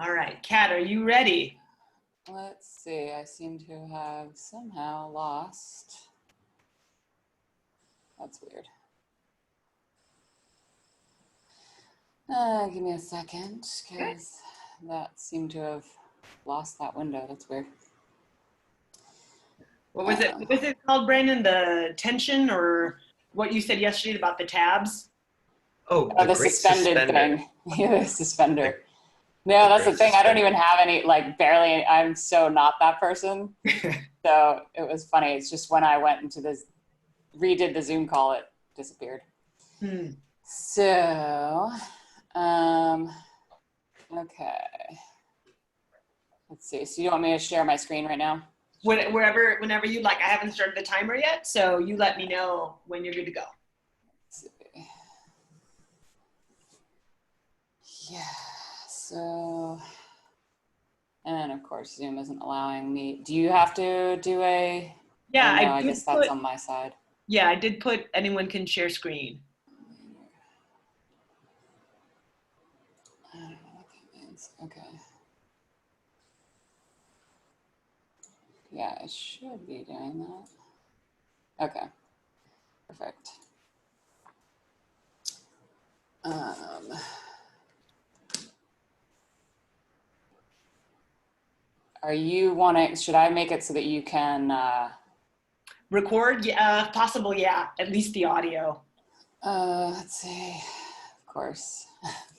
All right, Kat, are you ready? Let's see, I seem to have somehow lost. That's weird. Give me a second, because that seemed to have lost that window. That's weird. What was it? What was it called, Brandon? The tension, or what you said yesterday about the tabs? Oh, The great suspended suspender. thing. Yeah, the suspender. No, that's the thing. I don't even have any, like barely, I'm so not that person. So it was funny. It's just when I went into this, redid the Zoom call, it disappeared. So, okay. Let's see. So you want me to share my screen right now? Whenever you'd like. I haven't started the timer yet, so you let me know when you're good to go. Let's see. Yeah, so, and of course Zoom isn't allowing me. Do you have to do a, Yeah, no, I guess that's on my side. Yeah, I did put anyone can share screen. I don't know what that means. Okay. Yeah, I should be doing that. Okay, perfect. Are you wanting, should I make it so that you can record? Yeah, possible, yeah, at least the audio. Let's see, of course,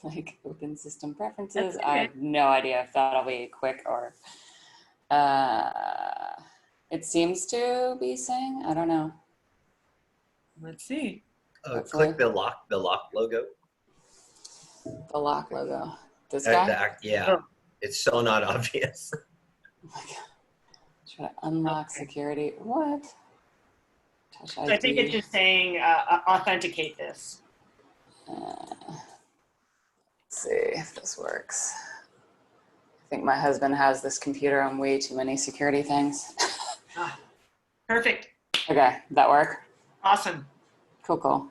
like open system preferences. I have no idea if that'll be quick or, it seems to be saying, I don't know. Let's see. Click the lock logo. The lock logo. This guy? Yeah, it's so not obvious. Oh my God. Try to unlock security. What? Touch ID. So I think it's just saying authenticate this. Let's see if this works. I think my husband has this computer on way too many security things. Perfect. Okay, that work? Awesome. Cool, cool.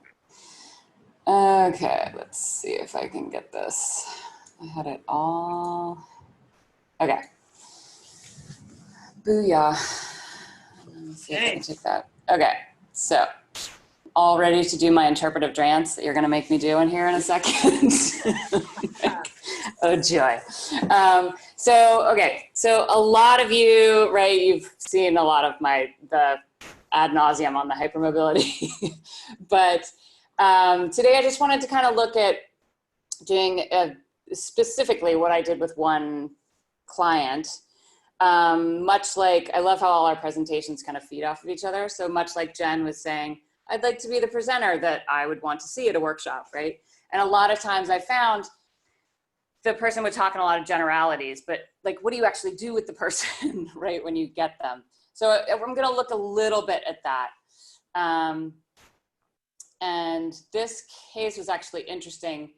Okay, let's see if I can get this. I had it all. Okay. Booyah. Let me see if I can take that. Okay, so all ready to do my interpretive dance that you're going to make me do in here in a second. Oh, joy. So a lot of you, right, you've seen a lot of the ad nauseum on the hypermobility. But today I just wanted to kind of look at doing specifically what I did with one client. Much like, I love how all our presentations kind of feed off of each other. So much like Jen was saying, I'd like to be the presenter that I would want to see at a workshop, right? And a lot of times I found the person would talk in a lot of generalities, but like, what do you actually do with the person, right, when you get them? So I'm gonna look a little bit at that. And this case was actually interesting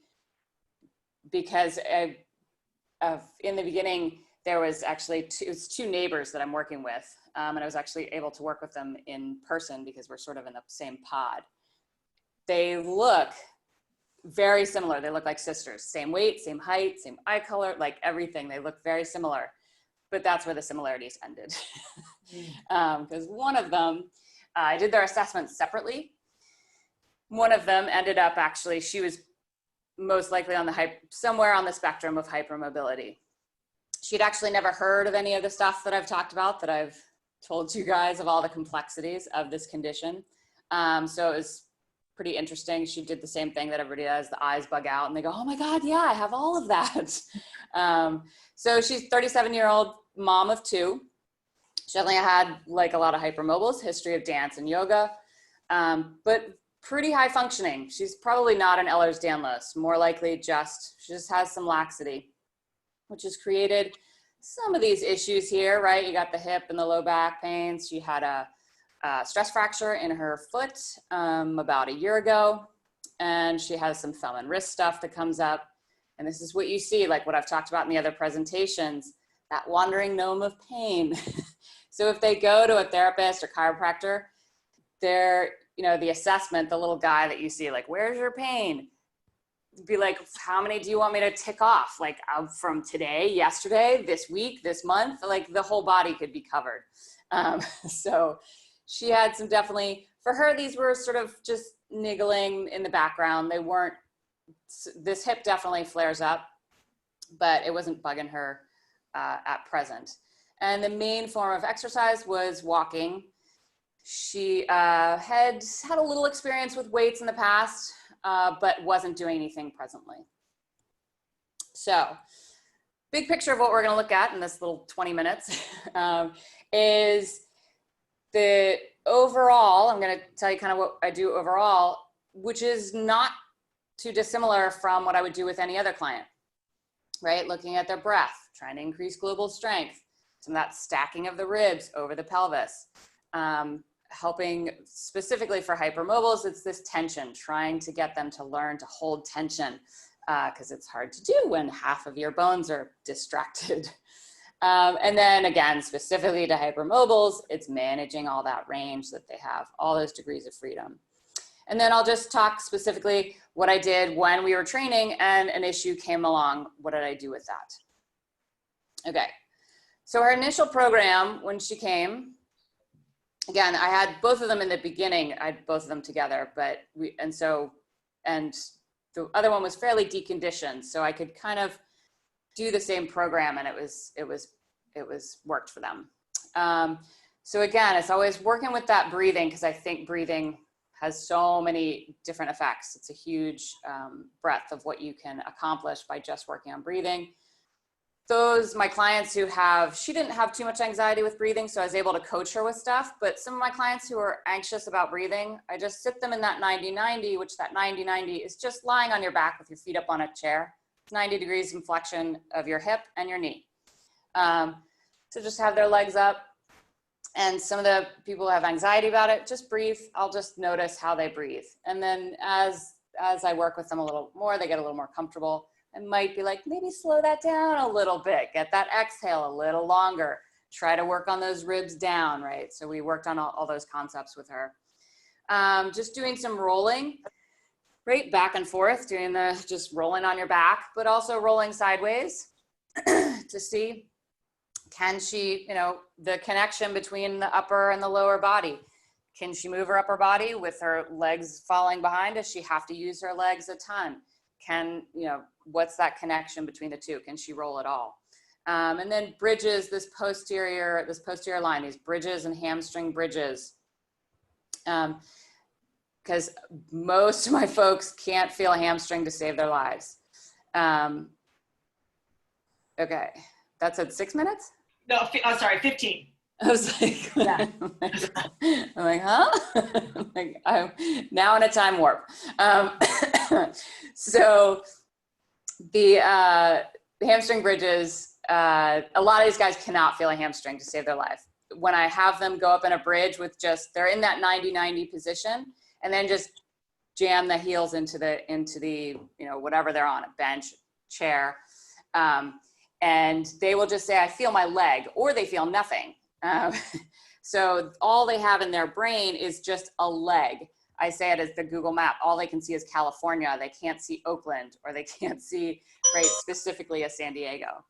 because in the beginning, there was actually two neighbors that I'm working with. And I was actually able to work with them in person because we're sort of in the same pod. They look very similar. They look like sisters, same weight, same height, same eye color, like everything. They look very similar, but that's where the similarities ended. Because one of them, I did their assessments separately. One of them ended up actually, she was most likely on somewhere on the spectrum of hypermobility. She'd actually never heard of any of the stuff that I've talked about, that I've told you guys of all the complexities of this condition. So it was pretty interesting. She did the same thing that everybody does. The eyes bug out and they go, oh my God, yeah, I have all of that. So she's 37-year-old mom of two. She definitely had like a lot of hypermobiles, history of dance and yoga, but pretty high functioning. She's probably not an Ehlers-Danlos, more likely she just has some laxity, which has created some of these issues here, right? You got the hip and the low back pains. She had a stress fracture in her foot about a year ago, and she has some thumb and wrist stuff that comes up. And this is what you see, like what I've talked about in the other presentations, that wandering gnome of pain. So if they go to a therapist or chiropractor, they're, the assessment, the little guy that you see, like, where's your pain? be like, how many do you want me to tick off? Like from today, yesterday, this week, this month, like the whole body could be covered. So she had some definitely, for her, these were sort of just niggling in the background. They weren't, this hip definitely flares up, but it wasn't bugging her at present. And the main form of exercise was walking. She had a little experience with weights in the past, but wasn't doing anything presently. So, big picture of what we're going to look at in this little 20 minutes is the overall, I'm going to tell you kind of what I do overall, which is not too dissimilar from what I would do with any other client, right? Looking at their breath, trying to increase global strength, some of that stacking of the ribs over the pelvis. Helping specifically for hypermobiles, it's this tension, trying to get them to learn to hold tension because it's hard to do when half of your bones are distracted. And then again, specifically to hypermobiles, it's managing all that range that they have, all those degrees of freedom. And then I'll just talk specifically what I did when we were training and an issue came along. What did I do with that? Okay, so our initial program, when she came, again, I had both of them in the beginning. I had both of them together, but and the other one was fairly deconditioned, so I could kind of do the same program, and it was worked for them. So again, it's always working with that breathing, because I think breathing has so many different effects. It's a huge breadth of what you can accomplish by just working on breathing. My clients who she didn't have too much anxiety with breathing, so I was able to coach her with stuff, but some of my clients who are anxious about breathing, I just sit them in that 90-90, which that 90-90 is just lying on your back with your feet up on a chair. It's 90 degrees in flexion of your hip and your knee. So just have their legs up. And some of the people who have anxiety about it, just breathe. I'll just notice how they breathe. And then as I work with them a little more, they get a little more comfortable. I might be like, maybe slow that down a little bit, get that exhale a little longer, try to work on those ribs down, right? So we worked on all those concepts with her. Just doing some rolling, right? Back and forth, doing just rolling on your back, but also rolling sideways to see, can she, the connection between the upper and the lower body. Can she move her upper body with her legs falling behind? Does she have to use her legs a ton? What's that connection between the two? Can she roll at all? And then bridges, this posterior line, these bridges and hamstring bridges. Because most of my folks can't feel a hamstring to save their lives. Okay, that's at 6 minutes? No, sorry, 15. I was like, yeah. I'm like, huh? I'm now in a time warp. So the hamstring bridges, a lot of these guys cannot feel a hamstring to save their life. When I have them go up in a bridge with they're in that 90-90 position, and then just jam the heels into the whatever they're on, a bench, chair, and they will just say, I feel my leg, or they feel nothing. So all they have in their brain is just a leg. I say it as the Google map. All they can see is California. They can't see Oakland, or they can't see, right, specifically a San Diego.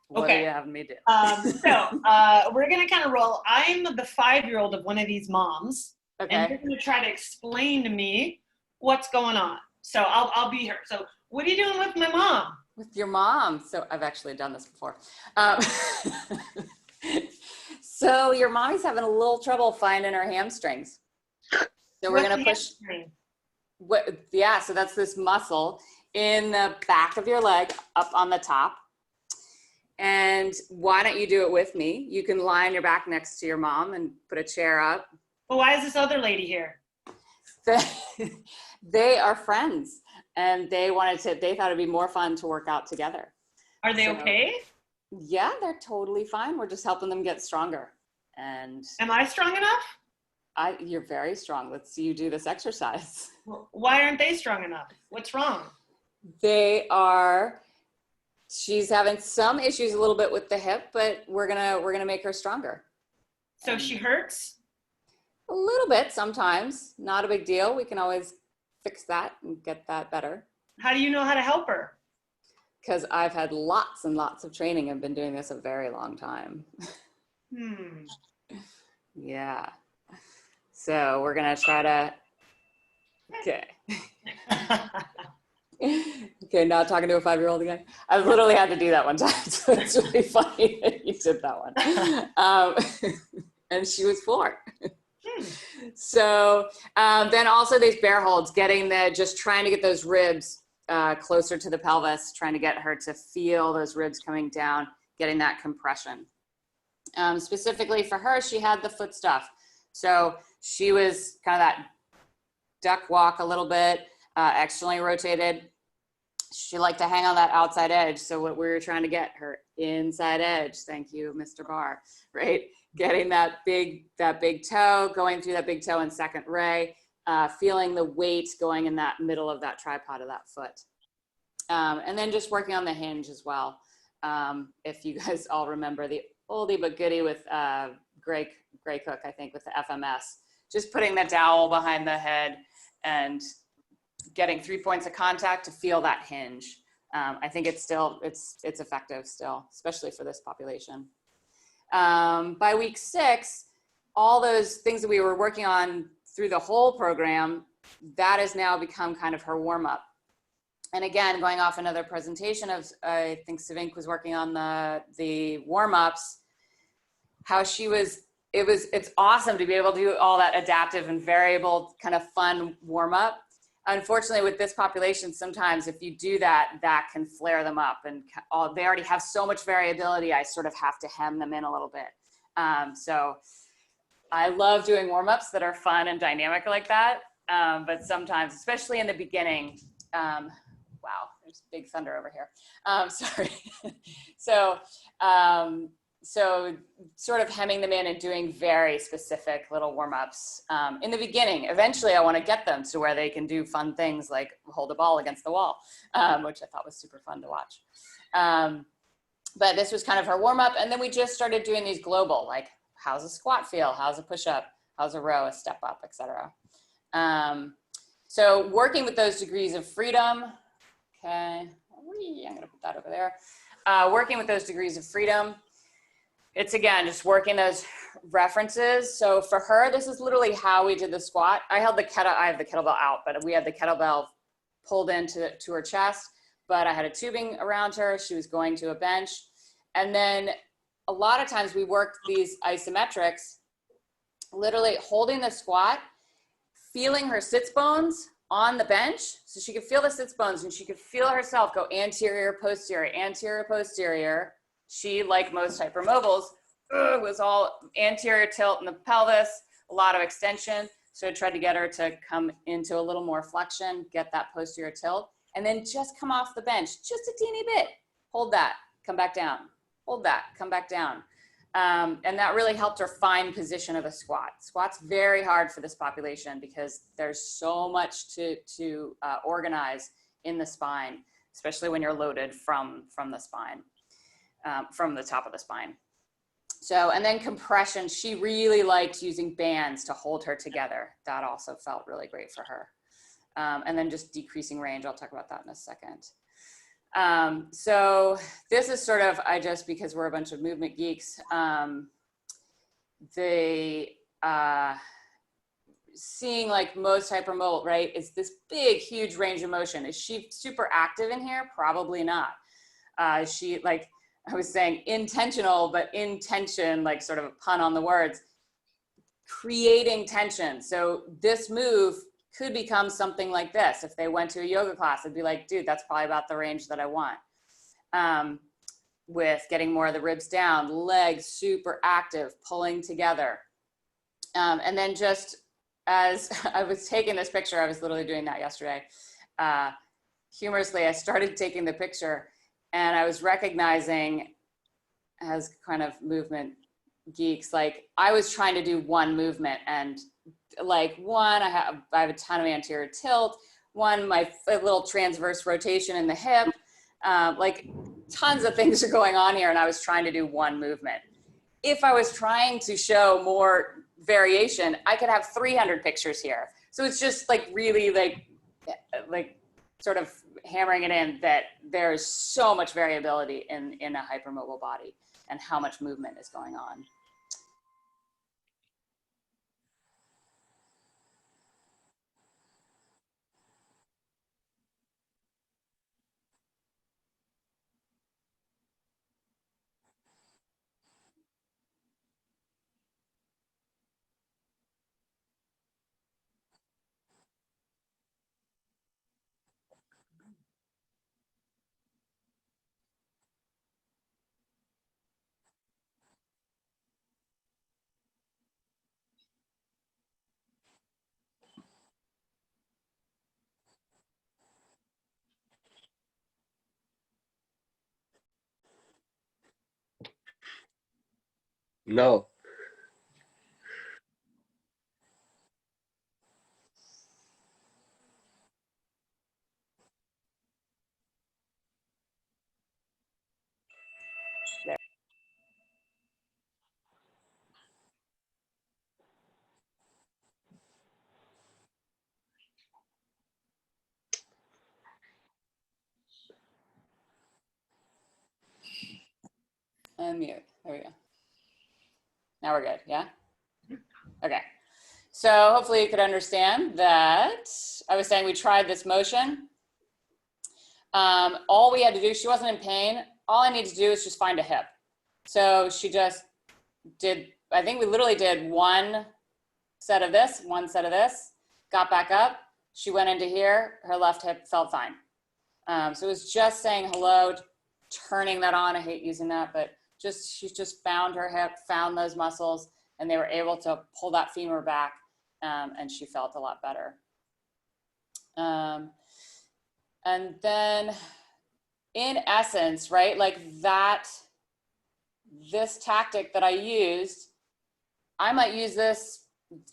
What do you have me do? So we're going to kind of roll. I'm the 5-year-old of one of these moms. Okay. And you're going to try to explain to me what's going on. So I'll be here. So what are you doing with my mom? With your mom. So I've actually done this before. So your mommy's having a little trouble finding her hamstrings. So we're going to push. So that's this muscle in the back of your leg up on the top. And why don't you do it with me? You can lie on your back next to your mom and put a chair up. Well, why is this other lady here? They are friends, and they thought it'd be more fun to work out together. Are they okay? Yeah, they're totally fine. We're just helping them get stronger. And am I strong enough? You're very strong. Let's see you do this exercise. Well, why aren't they strong enough? What's wrong? She's having some issues a little bit with the hip, but we're gonna make her stronger. So she hurts? A little bit sometimes, not a big deal. We can always fix that and get that better. How do you know how to help her? Because I've had lots and lots of training. I've been doing this a very long time. Yeah. So we're going to try to, okay. Okay, not talking to a 5-year-old again. I literally had to do that one time, so it's really funny that you did that one. And she was 4. So then also these bear holds, just trying to get those ribs closer to the pelvis, trying to get her to feel those ribs coming down, getting that compression. Specifically for her, she had the foot stuff. So she was kind of that duck walk a little bit, externally rotated. She liked to hang on that outside edge. So what we were trying to get her inside edge. Thank you, Mr. Barr, right? Getting that big toe, going through that big toe in second ray, feeling the weight going in that middle of that tripod of that foot. And then just working on the hinge as well. If you guys all remember the oldie but goodie with Gray Cook, I think, with the FMS, just putting the dowel behind the head and getting 3 points of contact to feel that hinge. I think it's effective still, especially for this population. By week 6, all those things that we were working on through the whole program, that has now become kind of her warm-up. And again, going off another presentation of, I think Savink was working on the warm-ups, how it's awesome to be able to do all that adaptive and variable kind of fun warm-up. Unfortunately, with this population, sometimes if you do that, that can flare them up, and they already have so much variability, I sort of have to hem them in a little bit. So I love doing warm-ups that are fun and dynamic like that, but sometimes, especially in the beginning, wow, there's big thunder over here. Sorry. So sort of hemming them in and doing very specific little warm-ups in the beginning. Eventually, I want to get them to where they can do fun things like hold a ball against the wall, which I thought was super fun to watch. But this was kind of her warm-up. And then we just started doing these global, like how's a squat feel? How's a push-up? How's a row, a step up, etc. So working with those degrees of freedom. Okay, I'm going to put that over there. Working with those degrees of freedom. It's again, just working those references. So for her, this is literally how we did the squat. I have the kettlebell out, but we had the kettlebell pulled into her chest, but I had a tubing around her. She was going to a bench. And then a lot of times we worked these isometrics, literally holding the squat, feeling her sits bones on the bench. So she could feel the sits bones and she could feel herself go anterior, posterior. She, like most hypermobiles, was all anterior tilt in the pelvis, a lot of extension. So I tried to get her to come into a little more flexion, get that posterior tilt, and then just come off the bench, just a teeny bit. Hold that, come back down. Hold that, come back down. And that really helped her find position of a squat. Squat's very hard for this population because there's so much to organize in the spine, especially when you're loaded from the spine. From the top of the spine. So, and then compression, she really liked using bands to hold her together. That also felt really great for her. And then just decreasing range, I'll talk about that in a second. So this is sort of, because we're a bunch of movement geeks, seeing like most hypermobile, right, is this big, huge range of motion. Is she super active in here? Probably not. She, like, I was saying intentional, but intention, like sort of a pun on the words, creating tension. So this move could become something like this. If they went to a yoga class, it'd be like, dude, that's probably about the range that I want. With getting more of the ribs down, legs super active, pulling together. And then just as I was taking this picture, I was literally doing that yesterday. Humorously, I started taking the picture and I was recognizing, as kind of movement geeks, like I was trying to do one movement, and like one, I have a ton of anterior tilt, one, my little transverse rotation in the hip, like tons of things are going on here, and I was trying to do one movement. If I was trying to show more variation, I could have 300 pictures here. So it's just like really like sort of hammering it in that there's so much variability in a hypermobile body and how much movement is going on. No. And mute. There we go. Now we're good, yeah? Okay. So hopefully you could understand that I was saying we tried this motion. All we had to do, she wasn't in pain. All I needed to do is just find a hip. So she just did, I think we literally did one set of this, one set of this, got back up. She went into here, her left hip felt fine. So it was just saying hello, turning that on. I hate using that, but she just found her hip, found those muscles, and they were able to pull that femur back, and she felt a lot better. And then in essence, right, like that, this tactic that I used, I might use this,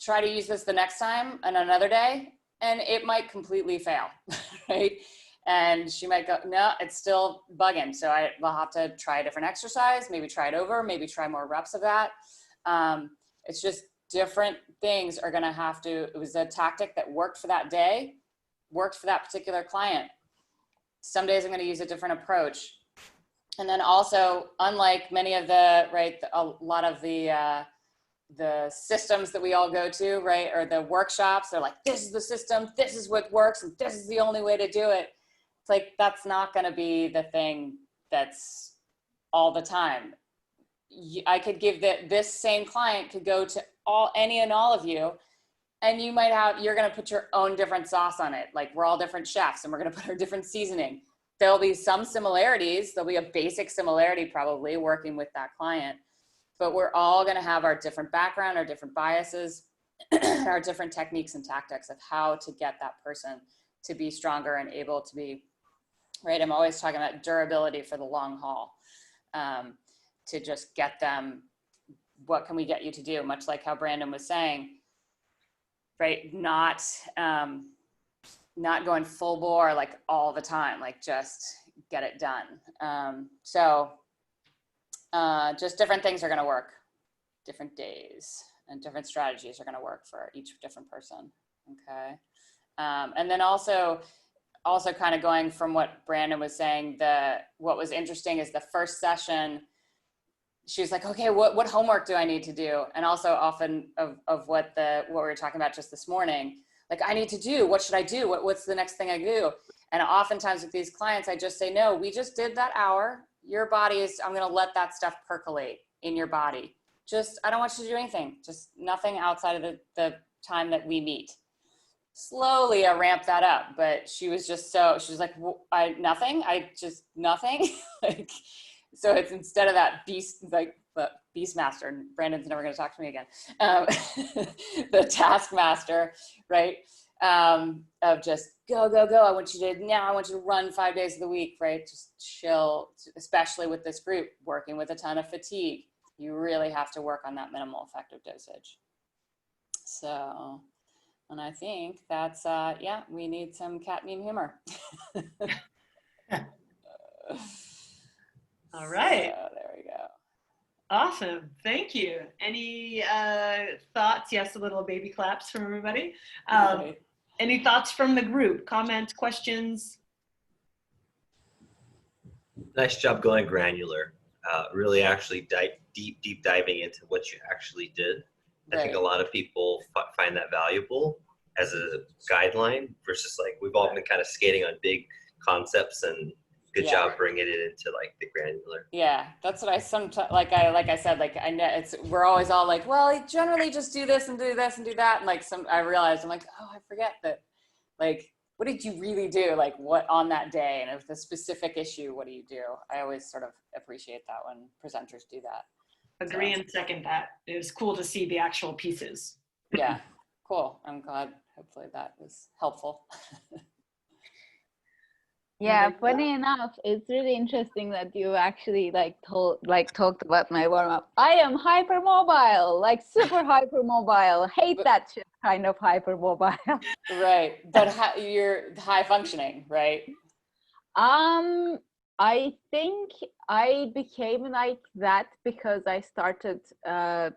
try to use this the next time and another day, and it might completely fail, right? And she might go, no, it's still bugging. So will have to try a different exercise, maybe try it over, maybe try more reps of that. It's just different things are gonna have to, it was a tactic that worked for that day, worked for that particular client. Some days I'm gonna use a different approach. And then also, unlike many of the, right, a lot of the systems that we all go to, right, or the workshops, they're like, this is the system, this is what works, and this is the only way to do it. It's like, that's not gonna be the thing that's all the time. I could give this same client could go to any and all of you, and you might have, you're gonna put your own different sauce on it. Like, we're all different chefs and we're gonna put our different seasoning. There'll be some similarities. There'll be a basic similarity probably working with that client, but we're all gonna have our different background, our different biases, our different techniques and tactics of how to get that person to be stronger and able to be, right? I'm always talking about durability for the long haul, to just get them, what can we get you to do? Much like how Brandon was saying, right? Not going full bore like all the time, like just get it done. Just different things are gonna work, different days, and different strategies are gonna work for each different person, okay? And then also kind of going from what Brandon was saying, what was interesting is the first session, she was like, okay, what homework do I need to do? And also often of what we were talking about just this morning, like, I need to do, what should I do? What's the next thing I do? And oftentimes with these clients, I just say, no, we just did that hour. Your body is, I'm gonna let that stuff percolate in your body. I don't want you to do anything, just nothing outside of the time that we meet. Slowly I ramped that up, but she was like, nothing, like, so it's instead of that beast, like the beast master, and Brandon's never gonna talk to me again, the taskmaster, right? Of just go, go, go. I want you to run 5 days of the week, right? Just chill, especially with this group, working with a ton of fatigue. You really have to work on that minimal effective dosage. So, and I think that's, yeah, we need some cat meme humor. All right. So, there we go. Awesome. Thank you. Any thoughts? Yes, a little baby claps from everybody. Right. Any thoughts from the group? Comments, questions? Nice job going granular. Really actually deep diving into what you actually did. I think a lot of people find that valuable as a guideline versus like we've all been kind of skating on big concepts, and good job bringing it into like the granular. Yeah, that's what I sometimes like I said, like I know we're always all like, well, I generally just do this and do this and do that, and like I realized I'm like, oh, I forget that, like, what did you really do, like what on that day, and if it's a specific issue, what do you do? I always sort of appreciate that when presenters do that. Agree and second that. It was cool to see the actual pieces. Yeah, cool. I'm glad. Hopefully that was helpful. Yeah, funny enough, it's really interesting that you actually talked about my warm-up. I am hypermobile, like super hypermobile. Hate that shit kind of hypermobile. Right, but you're high functioning, right? I think I became like that because I started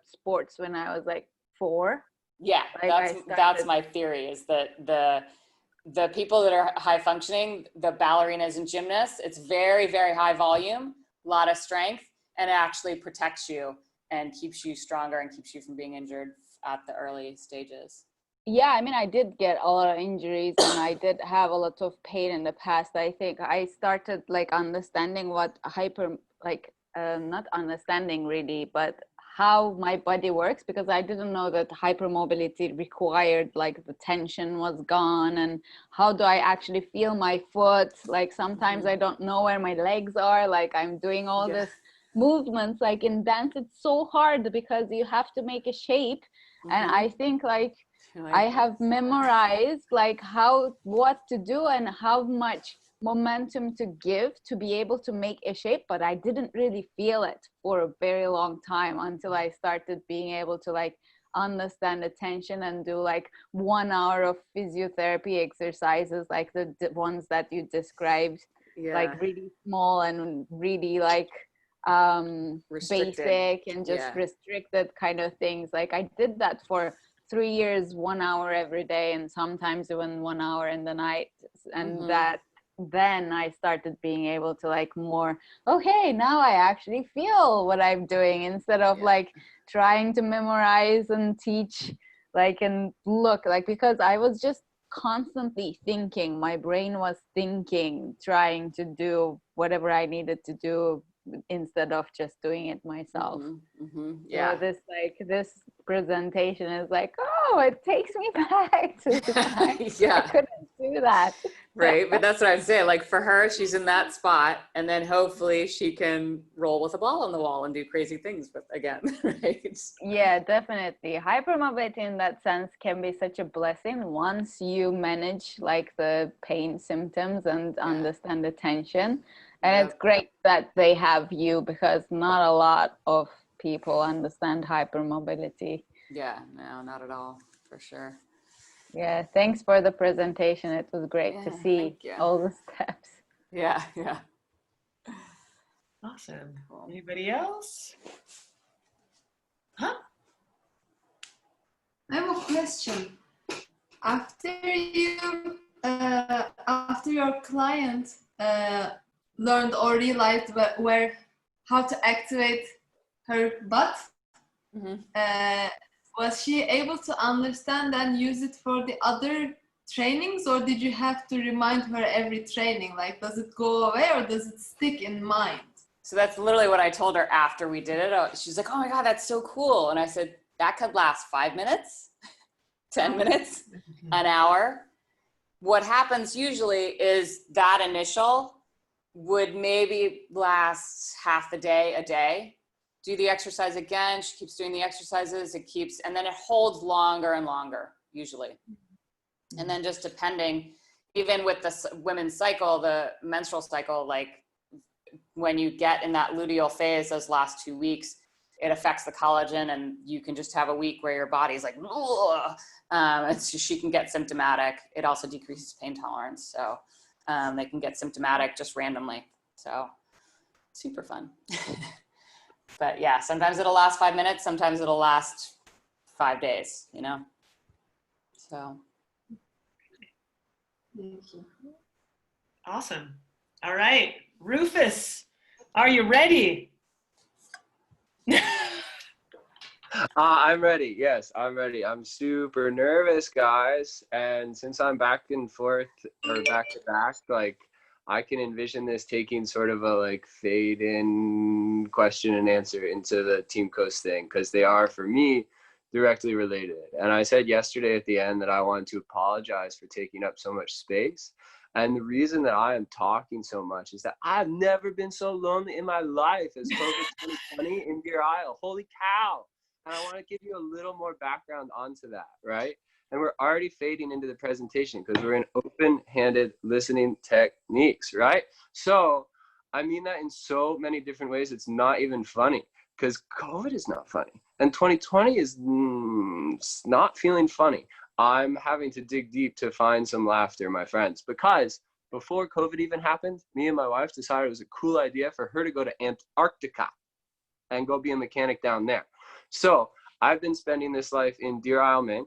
sports when I was like 4. Yeah, like that's my theory, is that the people that are high functioning, the ballerinas and gymnasts, it's very, very high volume, a lot of strength, and it actually protects you and keeps you stronger and keeps you from being injured at the early stages. Yeah, I mean, I did get a lot of injuries and I did have a lot of pain in the past. I think I started like understanding what not understanding really, but how my body works, because I didn't know that hypermobility required like the tension was gone, and how do I actually feel my foot? Like sometimes I don't know where my legs are, like I'm doing all this movements. Like in dance, it's so hard because you have to make a shape. And I think like I have memorized like what to do and how much momentum to give to be able to make a shape, but I didn't really feel it for a very long time until I started being able to like understand the tension and do like 1 hour of physiotherapy exercises, like the ones that you described, like really small and really like basic and just restricted kind of things. Like I did that for 3 years, 1 hour every day, and sometimes even 1 hour in the night. And then I started being able to like more, okay, now I actually feel what I'm doing, instead of like trying to memorize and teach, like, and look, like, because I was just constantly thinking, my brain was thinking, trying to do whatever I needed to do instead of just doing it myself. So this presentation is like, oh, it takes me back to the time I couldn't do that. Right, but that's what I'd say, like for her, she's in that spot, and then hopefully she can roll with a ball on the wall and do crazy things, but again, right? Yeah, definitely. Hypermobility in that sense can be such a blessing once you manage like the pain symptoms and understand the tension. And it's great that they have you, because not a lot of people understand hypermobility. Yeah, no, not at all, for sure. Yeah, thanks for the presentation. It was great to see all the steps. Yeah. Awesome. Cool. Anybody else? Huh? I have a question. After your client learned or realized how to activate her butt, was she able to understand and use it for the other trainings, or did you have to remind her every training? Like, does it go away or does it stick in mind? So that's literally what I told her after we did it. She's like, oh my God, that's so cool. And I said, that could last 5 minutes, 10 minutes, an hour. What happens usually is that initial would maybe last half the day, a day. Do the exercise again. She keeps doing the exercises. And then it holds longer and longer, usually. And then just depending, even with the women's cycle, the menstrual cycle, like when you get in that luteal phase, those last 2 weeks, it affects the collagen, and you can just have a week where your body's like, she can get symptomatic. It also decreases pain tolerance. So they can get symptomatic just randomly. So super fun. But yeah, sometimes it'll last 5 minutes. Sometimes it'll last 5 days, you know? So. Awesome. All right, Rufus, Are you ready? I'm ready. Yes, I'm ready. I'm super nervous, guys. And since I'm back and forth or back to back, like I can envision this taking sort of a like fade in question and answer into the Team Coast thing, because they are, for me, directly related. And I said yesterday at the end that I wanted to apologize for taking up so much space. And the reason that I am talking so much is that I've never been so lonely in my life as COVID 2020 in Deer Isle. Holy cow. And I want to give you a little more background onto that, right? And we're already fading into the presentation because we're in open-handed listening techniques, right? So I mean that in so many different ways. It's not even funny because COVID is not funny. And 2020 is not feeling funny. I'm having to dig deep to find some laughter, my friends, because before COVID even happened, me and my wife decided it was a cool idea for her to go to Antarctica and go be a mechanic down there. So I've been spending this life in Deer Isle, Maine,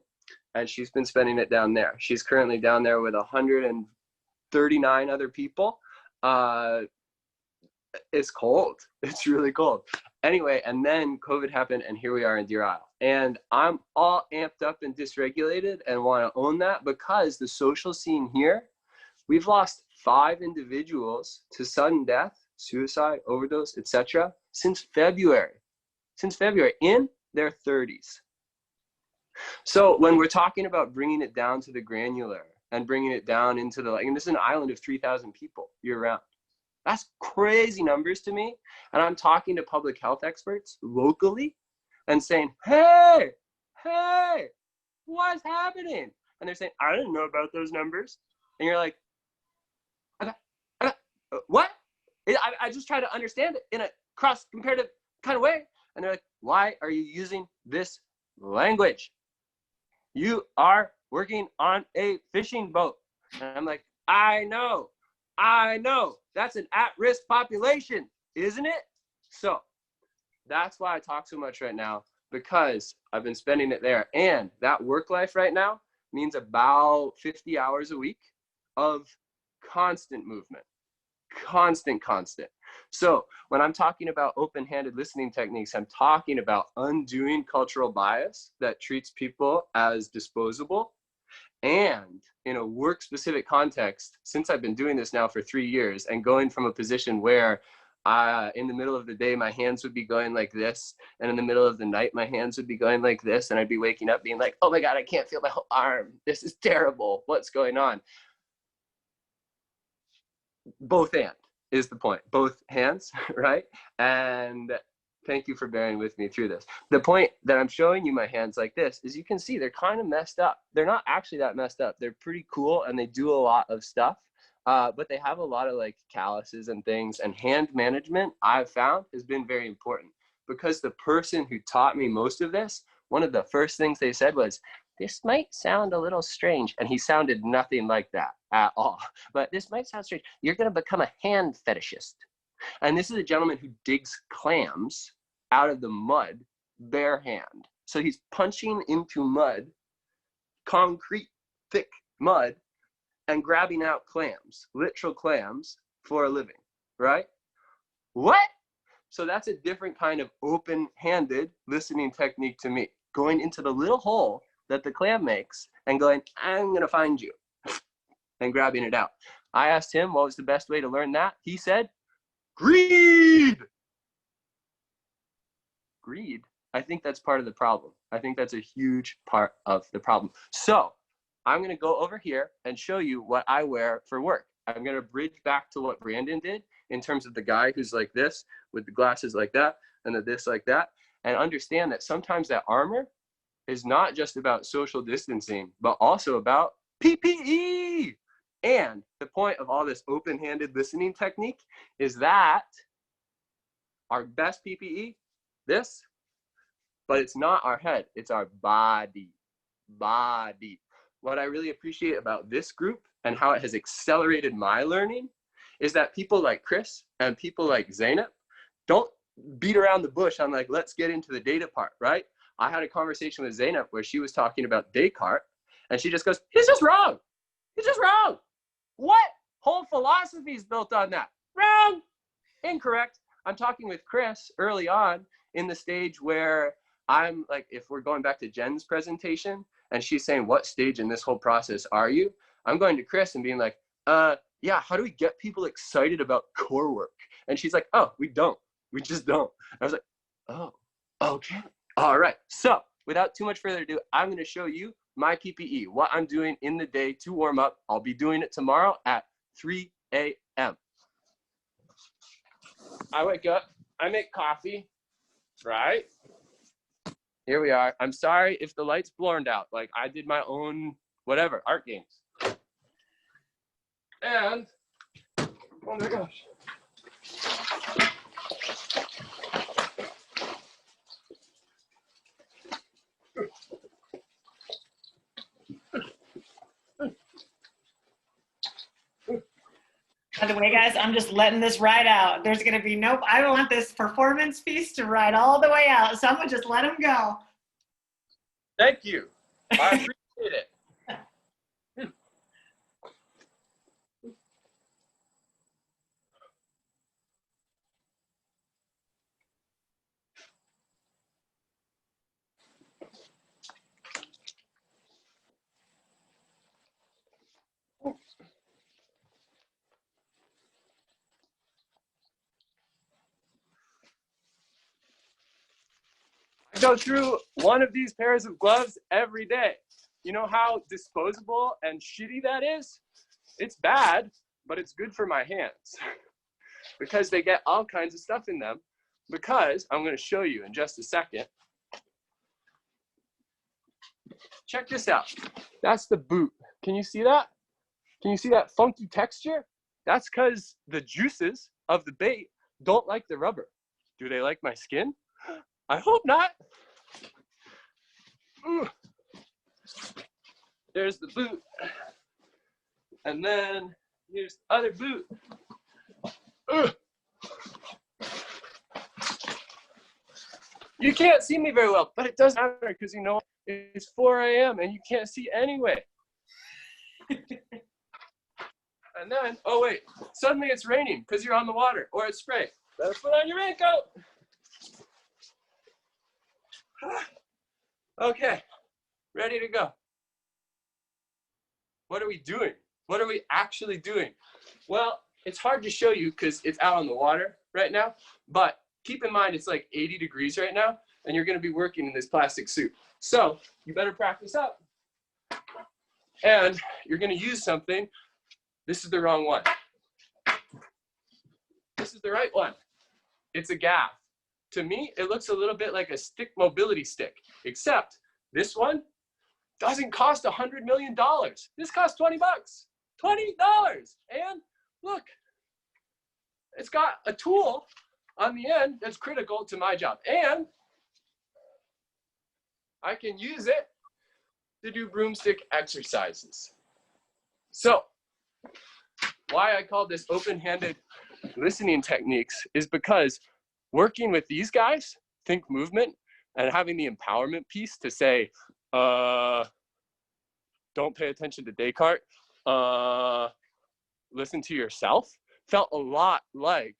and she's been spending it down there. She's currently down there with 139 other people. It's cold. It's really cold. Anyway, and then COVID happened, and here we are in Deer Isle. And I'm all amped up and dysregulated and want to own that because the social scene here, we've lost 5 individuals to sudden death, suicide, overdose, etc. since February. In their 30s. So when we're talking about bringing it down to the granular and bringing it down into the, like, and this is an island of 3,000 people year round. That's crazy numbers to me. And I'm talking to public health experts locally and saying, hey, what's happening? And they're saying, I didn't know about those numbers. And you're like, what? I just try to understand it in a cross comparative kind of way. And they're like, why are you using this language? You are working on a fishing boat. And I'm like, I know. That's an at-risk population, isn't it? So that's why I talk so much right now, because I've been spending it there. And that work life right now means about 50 hours a week of constant movement. Constant. So when I'm talking about open-handed listening techniques, I'm talking about undoing cultural bias that treats people as disposable. And in a work-specific context, since I've been doing this now for 3 years and going from a position where in the middle of the day, my hands would be going like this. And in the middle of the night, my hands would be going like this. And I'd be waking up being like, oh my God, I can't feel my whole arm. This is terrible. What's going on? Both and is the point. Both hands, right? And thank you for bearing with me through this. The point that I'm showing you my hands like this is you can see they're kind of messed up. They're not actually that messed up. They're pretty cool and they do a lot of stuff, but they have a lot of like calluses and things. And hand management, I've found, has been very important because the person who taught me most of this, one of the first things they said was, this might sound a little strange. And he sounded nothing like that at all. But this might sound strange. You're going to become a hand fetishist. And this is a gentleman who digs clams out of the mud bare hand. So he's punching into mud, concrete, thick mud, and grabbing out clams, literal clams, for a living, right? What? So that's a different kind of open-handed listening technique to me. Going into the little hole that the clam makes and going, I'm going to find you, and grabbing it out. I asked him what was the best way to learn that. He said, greed. Greed. I think that's part of the problem. I think that's a huge part of the problem. So I'm going to go over here and show you what I wear for work. I'm going to bridge back to what Brandon did in terms of the guy who's like this with the glasses like that and the this like that, and understand that sometimes that armor is not just about social distancing, but also about PPE. And the point of all this open-handed listening technique is that our best PPE, this, but it's not our head, it's our body. What I really appreciate about this group and how it has accelerated my learning is that people like Chris and people like Zainab don't beat around the bush on like, let's get into the data part, right? I had a conversation with Zainab where she was talking about Descartes and she just goes, he's just wrong. What? Whole philosophy is built on that. Wrong. Incorrect. I'm talking with Chris early on in the stage where I'm like, if we're going back to Jen's presentation and she's saying, what stage in this whole process are you? I'm going to Chris and being like, yeah, how do we get people excited about core work? And she's like, oh, we don't. We just don't. I was like, oh, okay. All right. So without too much further ado, I'm going to show you my PPE, what I'm doing in the day to warm up. I'll be doing it tomorrow at 3 a.m. I wake up, I make coffee, right? Here we are. I'm sorry if the light's blurred out. Like I did my own, whatever, art games. And, oh my gosh. By the way, guys, I'm just letting this ride out. There's going to be nope. I want this performance piece to ride all the way out. So I'm going to just let him go. Thank you. I appreciate it. I go through one of these pairs of gloves every day. You know how disposable and shitty that is? It's bad, but it's good for my hands because they get all kinds of stuff in them, because I'm going to show you in just a second. Check this out. That's the boot. Can you see that? Can you see that funky texture? That's because the juices of the bait don't like the rubber. Do they like my skin? I hope not. Ooh. There's the boot. And then here's the other boot. Ugh. You can't see me very well, but it doesn't matter because you know it's 4 a.m. and you can't see anyway. And then, oh wait, suddenly it's raining because you're on the water or it's spray. Better put on your raincoat. Okay, ready to go. What are we doing? What are we actually doing? Well, it's hard to show you because it's out on the water right now, but keep in mind it's like 80 degrees right now and you're going to be working in this plastic suit. So you better practice up. And you're going to use something. This is the wrong one. This is the right one. It's a gaff. To me, it looks a little bit like a stick mobility stick, except this one doesn't cost $100 million. This costs 20 bucks, $20. And look, it's got a tool on the end that's critical to my job. And I can use it to do broomstick exercises. So why I call this open-handed listening techniques is because working with these guys, think movement, and having the empowerment piece to say, don't pay attention to Descartes, listen to yourself, felt a lot like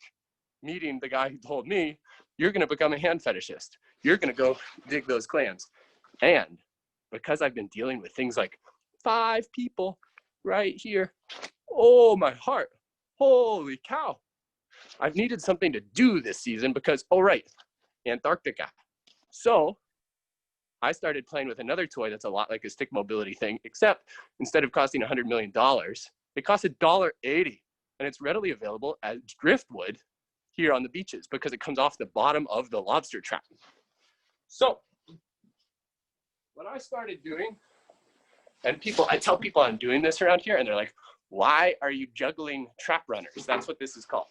meeting the guy who told me, you're gonna become a hand fetishist. You're gonna go dig those clams. And because I've been dealing with things like 5 people right here, oh, my heart, holy cow. I've needed something to do this season because, oh right, Antarctica. So I started playing with another toy that's a lot like a stick mobility thing, except instead of costing $100 million, it costs $1.80. And it's readily available as driftwood here on the beaches because it comes off the bottom of the lobster trap. So what I started doing, and I tell people I'm doing this around here and they're like, why are you juggling trap runners? That's what this is called.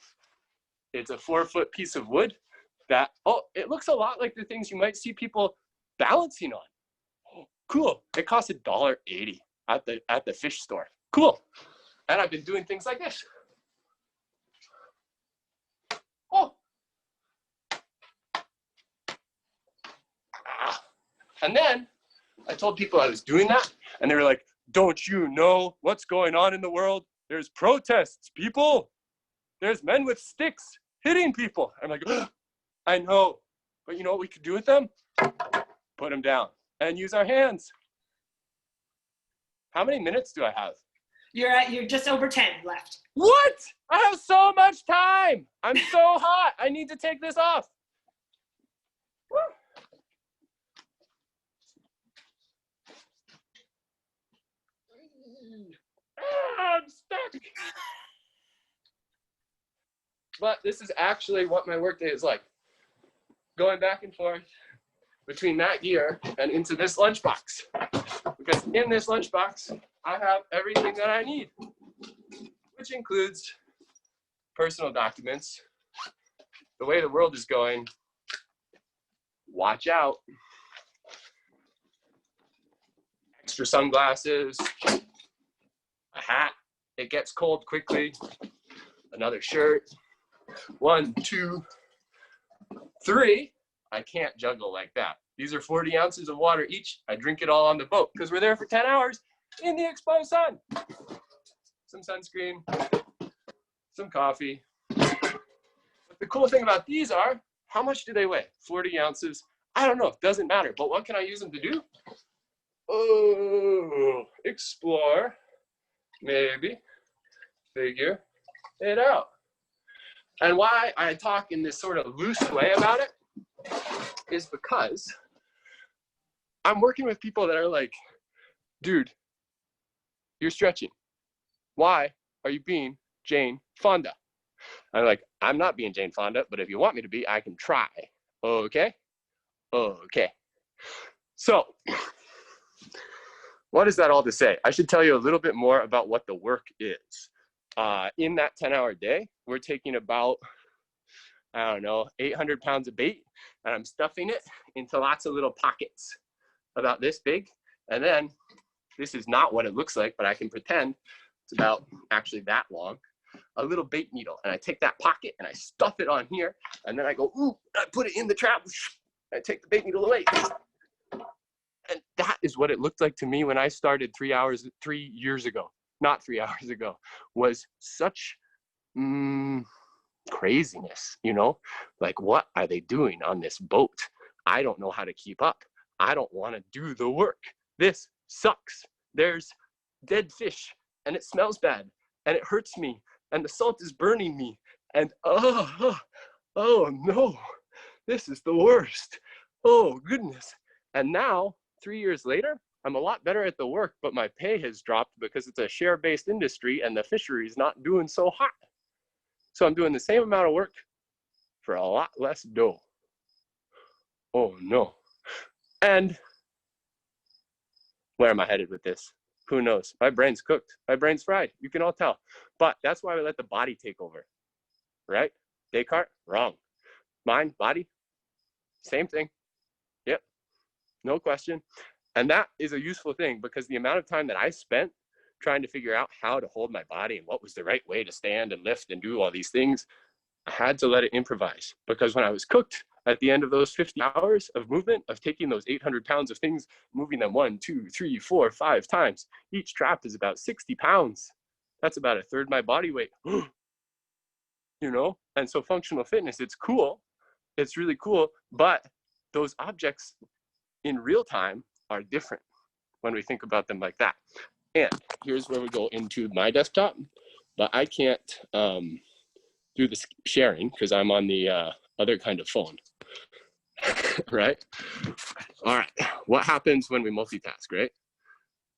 It's a 4-foot piece of wood that, oh, it looks a lot like the things you might see people balancing on. Oh, cool. It costs $1.80 at the fish store. Cool. And I've been doing things like this. Oh. And then I told people I was doing that and they were like, don't you know what's going on in the world? There's protests, people. There's men with sticks hitting people. I'm like, I know, but you know what we could do with them? Put them down and use our hands. How many minutes do I have? You're just over 10 left. What? I have so much time. I'm so hot. I need to take this off. Woo. I'm stuck. But this is actually what my workday is like. Going back and forth between that gear and into this lunchbox. Because in this lunchbox, I have everything that I need, which includes personal documents. The way the world is going, watch out. Extra sunglasses, a hat, it gets cold quickly, another shirt. 1, 2, 3. I can't juggle like that. These are 40 ounces of water each. I drink it all on the boat because we're there for 10 hours in the exposed sun. Some sunscreen, some coffee. But the cool thing about these are, how much do they weigh? 40 ounces. I don't know, it doesn't matter. But what can I use them to do? Oh, explore, maybe, figure it out. And why I talk in this sort of loose way about it is because I'm working with people that are like, dude, you're stretching. Why are you being Jane Fonda? I'm like, I'm not being Jane Fonda, but if you want me to be, I can try. Okay? Okay. So, what is that all to say? I should tell you a little bit more about what the work is. In that 10-hour day, we're taking about, I don't know, 800 pounds of bait, and I'm stuffing it into lots of little pockets about this big. And then this is not what it looks like, but I can pretend it's about actually that long, a little bait needle. And I take that pocket and I stuff it on here, and then I go, ooh, I put it in the trap. I take the bait needle away. And that is what it looked like to me when I started 3 years ago, not 3 hours ago, was such craziness, you know? Like, what are they doing on this boat? I don't know how to keep up. I don't want to do the work. This sucks. There's dead fish, and it smells bad, and it hurts me, and the salt is burning me, and oh no, this is the worst. Oh goodness. And now, 3 years later, I'm a lot better at the work, but my pay has dropped because it's a share-based industry and the fishery is not doing so hot. So I'm doing the same amount of work for a lot less dough. Oh no. And where am I headed with this? Who knows? My brain's cooked. My brain's fried. You can all tell. But that's why we let the body take over, right? Descartes, wrong. Mind, body, same thing. Yep, no question. And that is a useful thing because the amount of time that I spent trying to figure out how to hold my body and what was the right way to stand and lift and do all these things, I had to let it improvise. Because when I was cooked at the end of those 50 hours of movement, of taking those 800 pounds of things, moving them 1, 2, 3, 4, 5 times, each trap is about 60 pounds. That's about a third my body weight. You know? And so functional fitness, it's cool. It's really cool. But those objects in real time are different when we think about them like that. And here's where we go into my desktop, but I can't do the sharing because I'm on the other kind of phone, right? All right, what happens when we multitask, right?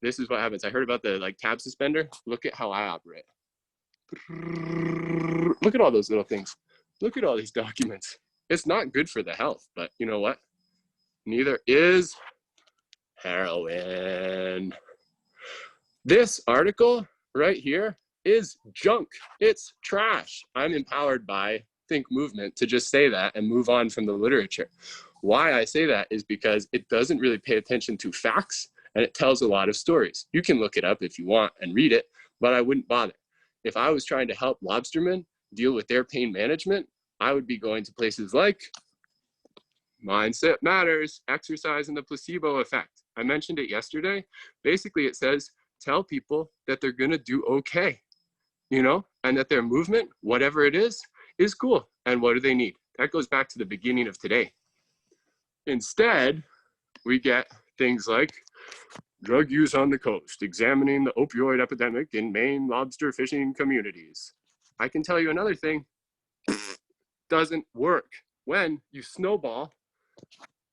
This is what happens. I heard about the tab suspender. Look at how I operate. Look at all those little things. Look at all these documents. It's not good for the health, but you know what? Neither is heroin. This article right here is junk. It's trash. I'm empowered by Think Movement to just say that and move on from the literature. Why I say that is because it doesn't really pay attention to facts and it tells a lot of stories. You can look it up if you want and read it, but I wouldn't bother. If I was trying to help lobstermen deal with their pain management, I would be going to places like Mindset Matters, Exercise and the Placebo Effect. I mentioned it yesterday. Basically, it says, tell people that they're going to do okay, you know, and that their movement, whatever it is is cool. And what do they need? That goes back to the beginning of today. Instead, we get things like drug use on the coast, examining the opioid epidemic in Maine lobster fishing communities. I can tell you another thing, doesn't work when you snowball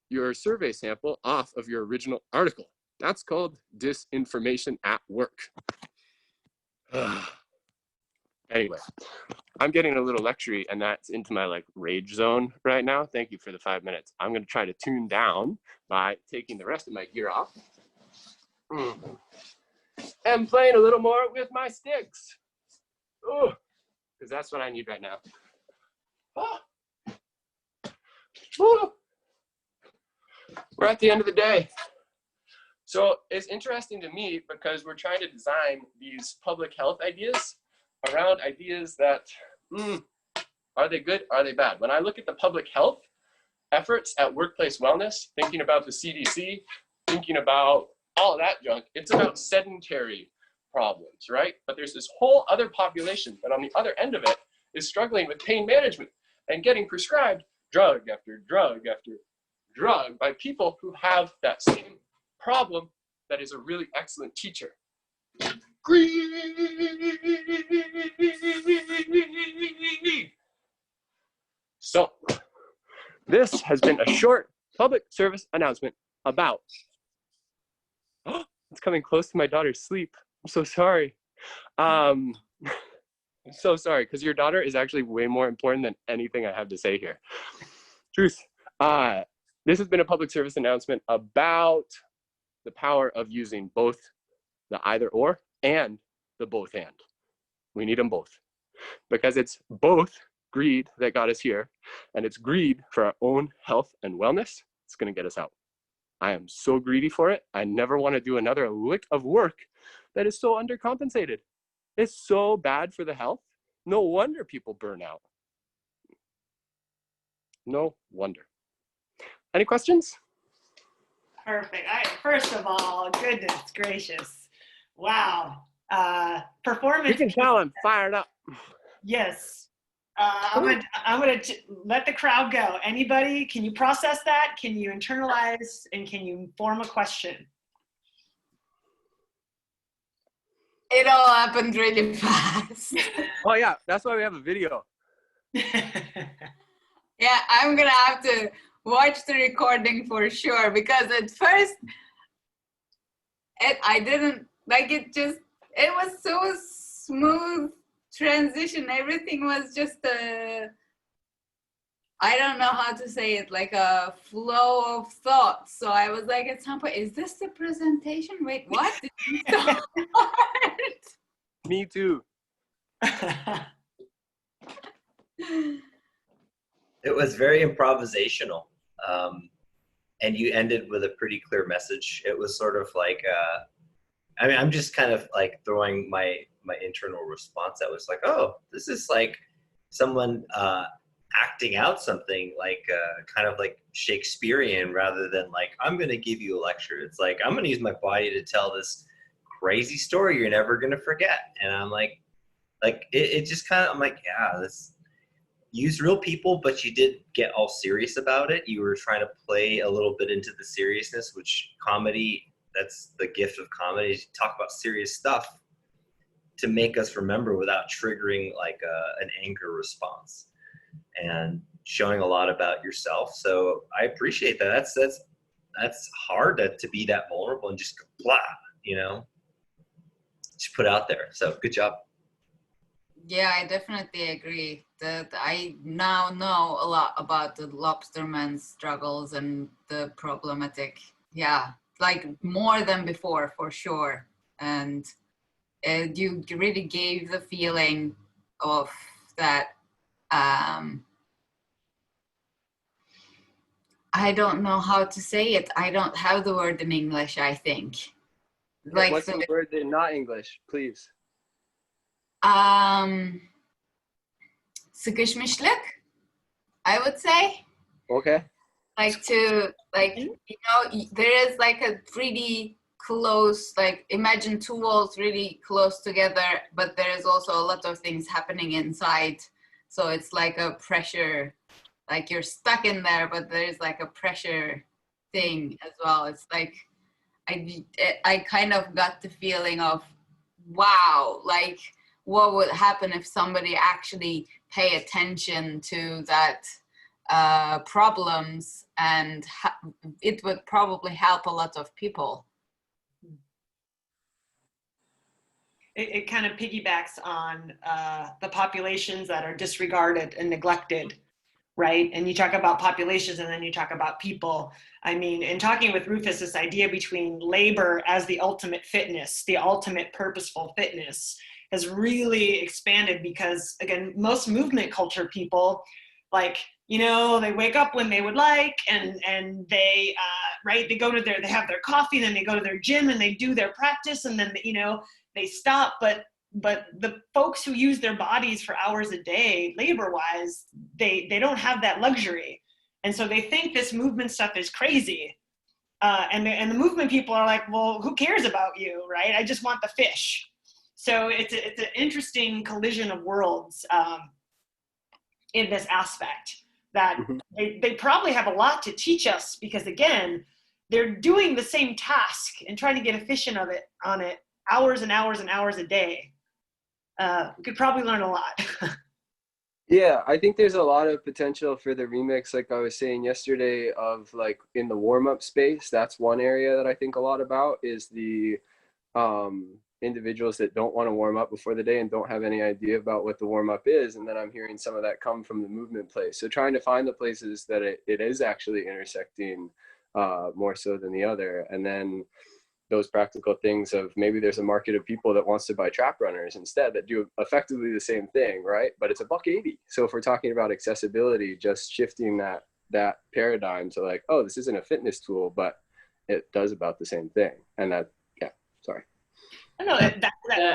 your survey sample off of your original article. That's called disinformation at work. Anyway, I'm getting a little lectury, and that's into my like rage zone right now. Thank you for the 5 minutes. I'm going to try to tune down by taking the rest of my gear off and playing a little more with my sticks. Oh, because that's what I need right now. Oh. Oh. We're at the end of the day. So it's interesting to me because we're trying to design these public health ideas around ideas that, are they good? Are they bad? When I look at the public health efforts at workplace wellness, thinking about the CDC, thinking about all of that junk, it's about sedentary problems, right? But there's this whole other population that on the other end of it is struggling with pain management and getting prescribed drug after drug after drug by people who have that same problem that is a really excellent teacher. Greed. So, this has been a short public service announcement about, it's coming close to my daughter's sleep. I'm so sorry. I'm so sorry, because your daughter is actually way more important than anything I have to say here. Truth. This has been a public service announcement about the power of using both the either or and the both and. We need them both because it's both greed that got us here and it's greed for our own health and wellness. It's going to get us out. I am so greedy for it. I never want to do another lick of work that is so undercompensated. It's so bad for the health. No wonder people burn out. No wonder. Any questions? Perfect. First of all, goodness gracious. Wow. Performance. You can tell I'm fired up. Yes. I'm gonna let the crowd go. Anybody, can you process that? Can you internalize and can you form a question? It all happened really fast. Oh yeah, that's why we have a video. Yeah, I'm gonna have to watch the recording for sure because at first I didn't like it. It was so smooth transition. Everything was just I don't know how to say it, like a flow of thoughts. So I was like at some point, is this the presentation? Wait, what? Did you start? Me too. It was very improvisational. And you ended with a pretty clear message. It was sort of like, I mean, I'm just kind of like throwing my internal response. I was like, oh, this is like someone acting out something like kind of like Shakespearean rather than like, I'm going to give you a lecture. It's like, I'm going to use my body to tell this crazy story you're never going to forget. And I'm like it just kind of, I'm like, yeah, this, use real people, but you did get all serious about it. You were trying to play a little bit into the seriousness, which comedy, that's the gift of comedy, is you talk about serious stuff to make us remember without triggering like an anger response and showing a lot about yourself. So I appreciate that. That's hard to be that vulnerable and just go blah, you know, just put out there. So good job. Yeah, I definitely agree that I now know a lot about the lobstermen's struggles and the problematic, yeah, like more than before for sure. And you really gave the feeling of that, I don't know how to say it. I don't have the word in English, I think. Like, what's the word in not English, please? Sıkışmışlık, I would say. Okay. Like to, like, you know, there is like a really close, like imagine two walls really close together, but there is also a lot of things happening inside So it's like a pressure, like you're stuck in there, but there's like a pressure thing as well. It's like I kind of got the feeling of, wow, like what would happen if somebody actually pay attention to that problems, and it would probably help a lot of people. It kind of piggybacks on the populations that are disregarded and neglected, right? And you talk about populations and then you talk about people. I mean, in talking with Rufus, this idea between labor as the ultimate fitness, the ultimate purposeful fitness, has really expanded because, again, most movement culture people, like, you know, they wake up when they would like, and they, right, they go to they have their coffee, then they go to their gym and they do their practice, and then, you know, they stop. But the folks who use their bodies for hours a day, labor-wise, they don't have that luxury. And so they think this movement stuff is crazy. And the movement people are like, well, who cares about you, right? I just want the fish. So it's an interesting collision of worlds in this aspect, that they probably have a lot to teach us, because again, they're doing the same task and trying to get efficient on it hours and hours and hours a day. We could probably learn a lot. Yeah, I think there's a lot of potential for the remix, like I was saying yesterday, of like in the warm-up space. That's one area that I think a lot about, is the individuals that don't want to warm up before the day and don't have any idea about what the warm-up is. And then I'm hearing some of that come from the movement place. So trying to find the places that it is actually intersecting more so than the other. And then those practical things of maybe there's a market of people that wants to buy trap runners instead that do effectively the same thing, right? But it's $180. So if we're talking about accessibility, just shifting that paradigm to like, oh, this isn't a fitness tool, but it does about the same thing. And that, yeah, sorry. No, I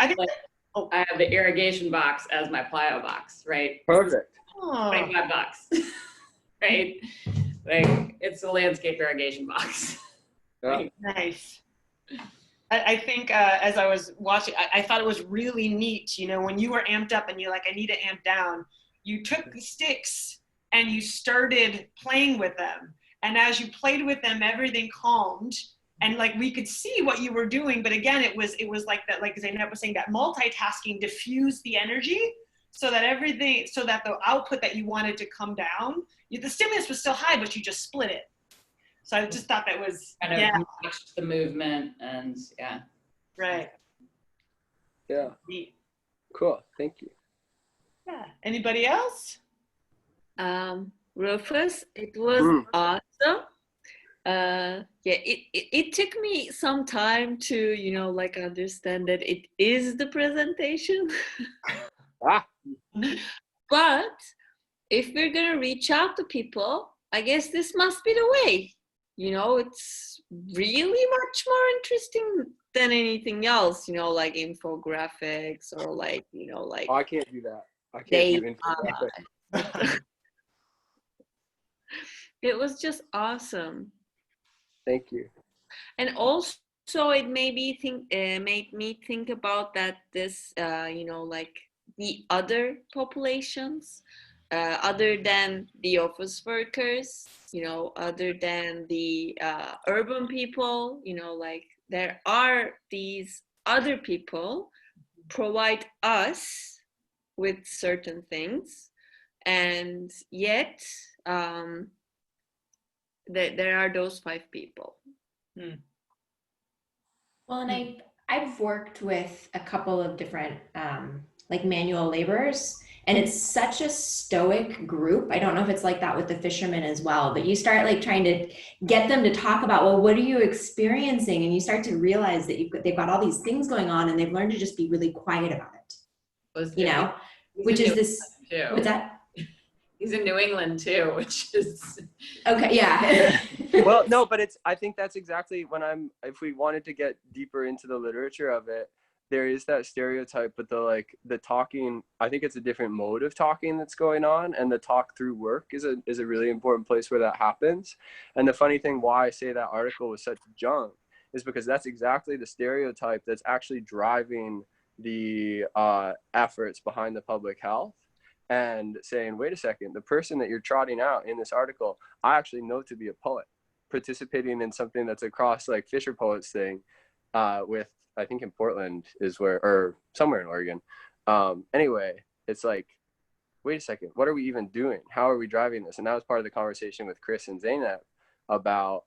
think I have the irrigation box as my plyo box, right? Perfect. $25, right? Like, it's a landscape irrigation box. Yeah. Nice. I think as I was watching, I thought it was really neat, you know, when you were amped up and you're like, I need to amp down, you took the sticks and you started playing with them. And as you played with them, everything calmed. And like, we could see what you were doing. But again, it was like that, like Zainab was saying, that multitasking diffused the energy so that the output that you wanted to come down, the stimulus was still high, but you just split it. So I just thought that was kind of matched the movement, and yeah. Right. Yeah. Neat. Cool. Thank you. Yeah. Anybody else? Rufus, it was awesome. It took me some time to, you know, like understand that it is the presentation. But if we're gonna reach out to people, I guess this must be the way. You know, it's really much more interesting than anything else, you know, like infographics or like, you know, like. Oh, I can't do that. I can't do infographics. It was just awesome. Thank you. And also it made me think about that this, you know, like the other populations, other than the office workers, you know, other than the urban people, you know, like there are these other people provide us with certain things, and yet there are those 5 people. Well, and I've worked with a couple of different like manual laborers, and it's such a stoic group. I don't know if it's like that with the fishermen as well, but you start like trying to get them to talk about, well, what are you experiencing? And you start to realize that they've got all these things going on, and they've learned to just be really quiet about it. You know, which is this, what's that? He's in New England too, which is okay. Yeah. Well, no, but I think that's exactly if we wanted to get deeper into the literature of it, there is that stereotype, but the talking, I think it's a different mode of talking that's going on, and the talk through work is a really important place where that happens. And the funny thing why I say that article was such junk is because that's exactly the stereotype that's actually driving the efforts behind the public health. and saying, wait a second, the person that you're trotting out in this article, I actually know to be a poet, participating in something that's a cross like Fisher Poets thing with, I think in Portland is where, or somewhere in Oregon. Anyway, it's like, wait a second, what are we even doing? How are we driving this? And that was part of the conversation with Chris and Zainab about,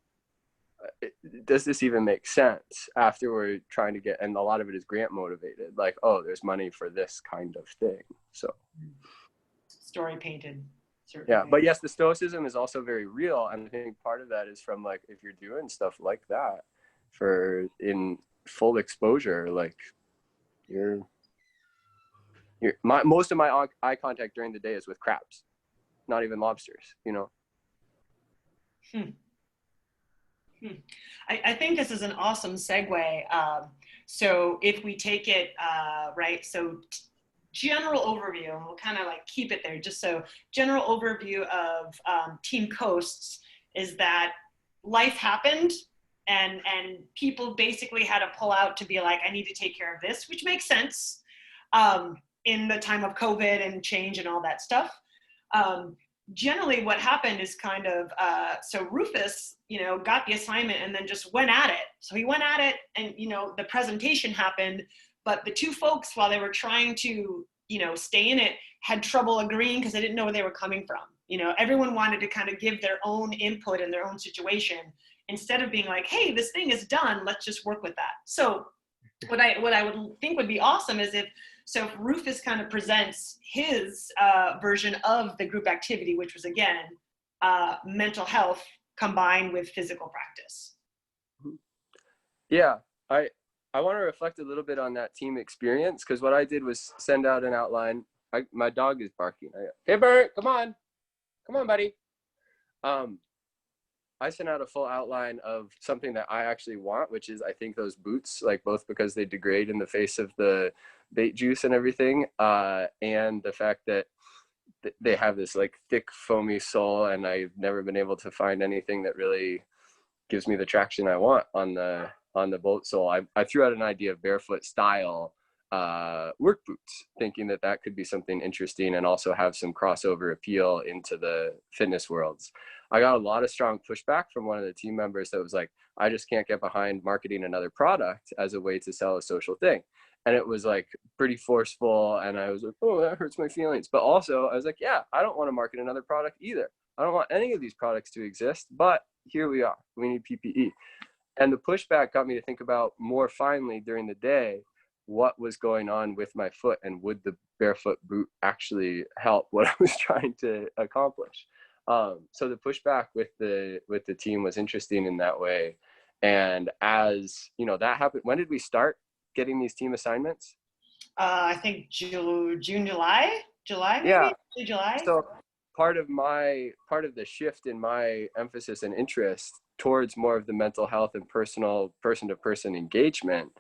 does this even make sense after we're trying to get, and a lot of it is grant motivated, like, oh, there's money for this kind of thing. So story painted. Yeah, but yes, the stoicism is also very real, and I think part of that is from, like, if you're doing stuff like that for in full exposure, like most of my eye contact during the day is with crabs, not even lobsters, you know. I think this is an awesome segue. So if we take it, right, so general overview, and we'll kind of like keep it there, just so general overview of Team Coasts is that life happened and people basically had to pull out to be like, I need to take care of this, which makes sense in the time of COVID and change and all that stuff. Generally what happened is kind of, so Rufus, you know, got the assignment and then just went at it. So he went at it and, you know, the presentation happened, but the two folks, while they were trying to, you know, stay in it, had trouble agreeing because they didn't know where they were coming from. You know, everyone wanted to kind of give their own input in their own situation instead of being like, hey, this thing is done, let's just work with that. So what I would think would be awesome is if Rufus kind of presents his version of the group activity, which was, again, mental health combined with physical practice. Yeah, I want to reflect a little bit on that team experience, because what I did was send out an outline. My dog is barking. Hey, Bert, come on, buddy. I sent out a full outline of something that I actually want, which is, I think, those boots, like, both because they degrade in the face of the bait juice and everything, and the fact that they have this like thick foamy sole, and I've never been able to find anything that really gives me the traction I want on the boat sole. I threw out an idea of barefoot style work boots, thinking that could be something interesting and also have some crossover appeal into the fitness worlds. I got a lot of strong pushback from one of the team members that was like, I just can't get behind marketing another product as a way to sell a social thing. And it was like pretty forceful. And I was like, oh, that hurts my feelings. But also I was like, yeah, I don't want to market another product either. I don't want any of these products to exist, but here we are. We need PPE. And the pushback got me to think about more finely during the day what was going on with my foot, and would the barefoot boot actually help what I was trying to accomplish. So the pushback with the team was interesting in that way. And as you know, that happened. When did we start getting these team assignments? I think June, July, maybe? Yeah. July. So part of the shift in my emphasis and interest towards more of the mental health and personal person-to-person engagement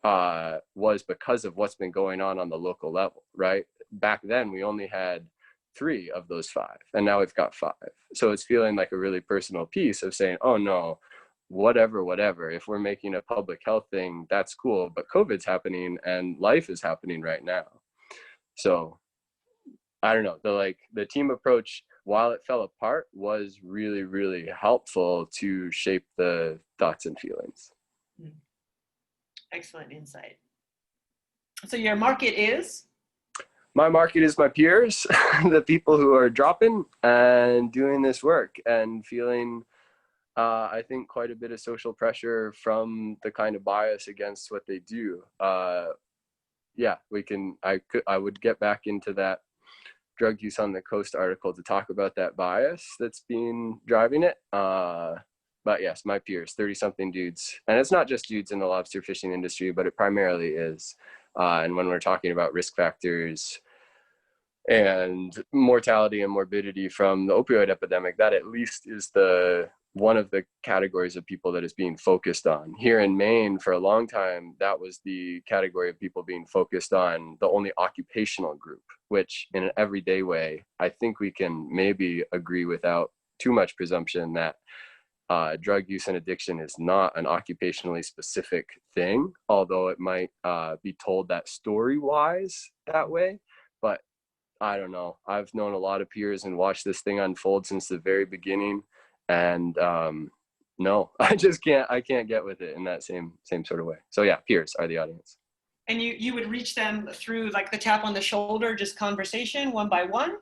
was because of what's been going on the local level, right? Back then we only had 3 of those 5, and now we've got 5. So it's feeling like a really personal piece of saying, oh no, whatever, if we're making a public health thing, that's cool, but COVID's happening and life is happening right now. So I don't know, the team approach, while it fell apart, was really, really helpful to shape the thoughts and feelings. Excellent insight. So your market is? My market is my peers, the people who are dropping and doing this work and feeling, I think, quite a bit of social pressure from the kind of bias against what they do. Yeah, I would get back into that drug use on the coast article to talk about that bias that's been driving it. But yes, my peers, 30-something dudes. And it's not just dudes in the lobster fishing industry, but it primarily is. And when we're talking about risk factors and mortality and morbidity from the opioid epidemic, that at least is one of the categories of people that is being focused on. Here in Maine, for a long time, that was the category of people being focused on, the only occupational group, which in an everyday way, I think we can maybe agree without too much presumption that drug use and addiction is not an occupationally specific thing, although it might be told that story-wise that way. But I don't know. I've known a lot of peers and watched this thing unfold since the very beginning. And no, I can't get with it in that same sort of way. So yeah, peers are the audience. And you would reach them through like the tap on the shoulder, just conversation one by one?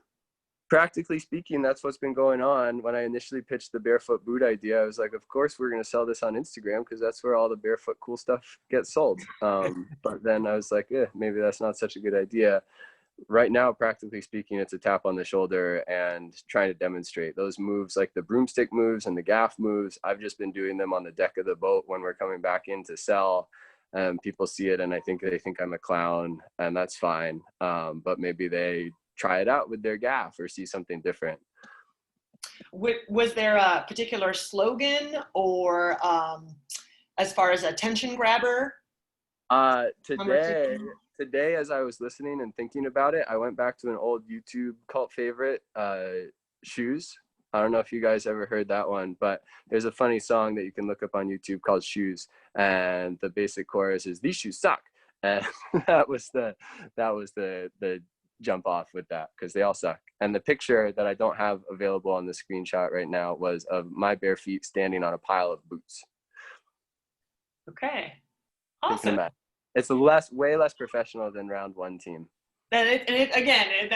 Practically speaking, that's what's been going on. When I initially pitched the barefoot boot idea, I was like, of course we're going to sell this on Instagram because that's where all the barefoot cool stuff gets sold. But then I was like, maybe that's not such a good idea. Right now, practically speaking, it's a tap on the shoulder and trying to demonstrate those moves, like the broomstick moves and the gaff moves. I've just been doing them on the deck of the boat when we're coming back in to sell. People see it and they think I'm a clown, and that's fine. But maybe they try it out with their gaff or see something different. Was there a particular slogan or as far as attention grabber? Today, as I was listening and thinking about it, I went back to an old YouTube cult favorite, Shoes. I don't know if you guys ever heard that one, but there's a funny song that you can look up on YouTube called Shoes, and the basic chorus is "These shoes suck," and that was the jump off with that, because they all suck. And the picture that I don't have available on the screenshot right now was of my bare feet standing on a pile of boots. Okay, awesome. It's way less professional than round one team. That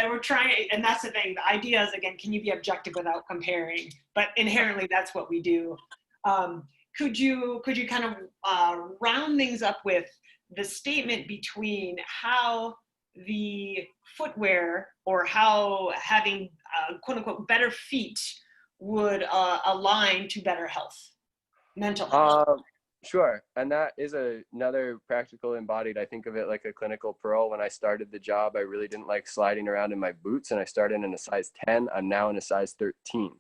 we're trying, and that's the thing. The idea is, again, can you be objective without comparing? But inherently, that's what we do. Could you kind of round things up with the statement between how the footwear or how having quote unquote better feet would align to better health, mental health? Sure. And that is another practical embodied. I think of it like a clinical pro. When I started the job, I really didn't like sliding around in my boots, and I started in a size 10. I'm now in a size 13.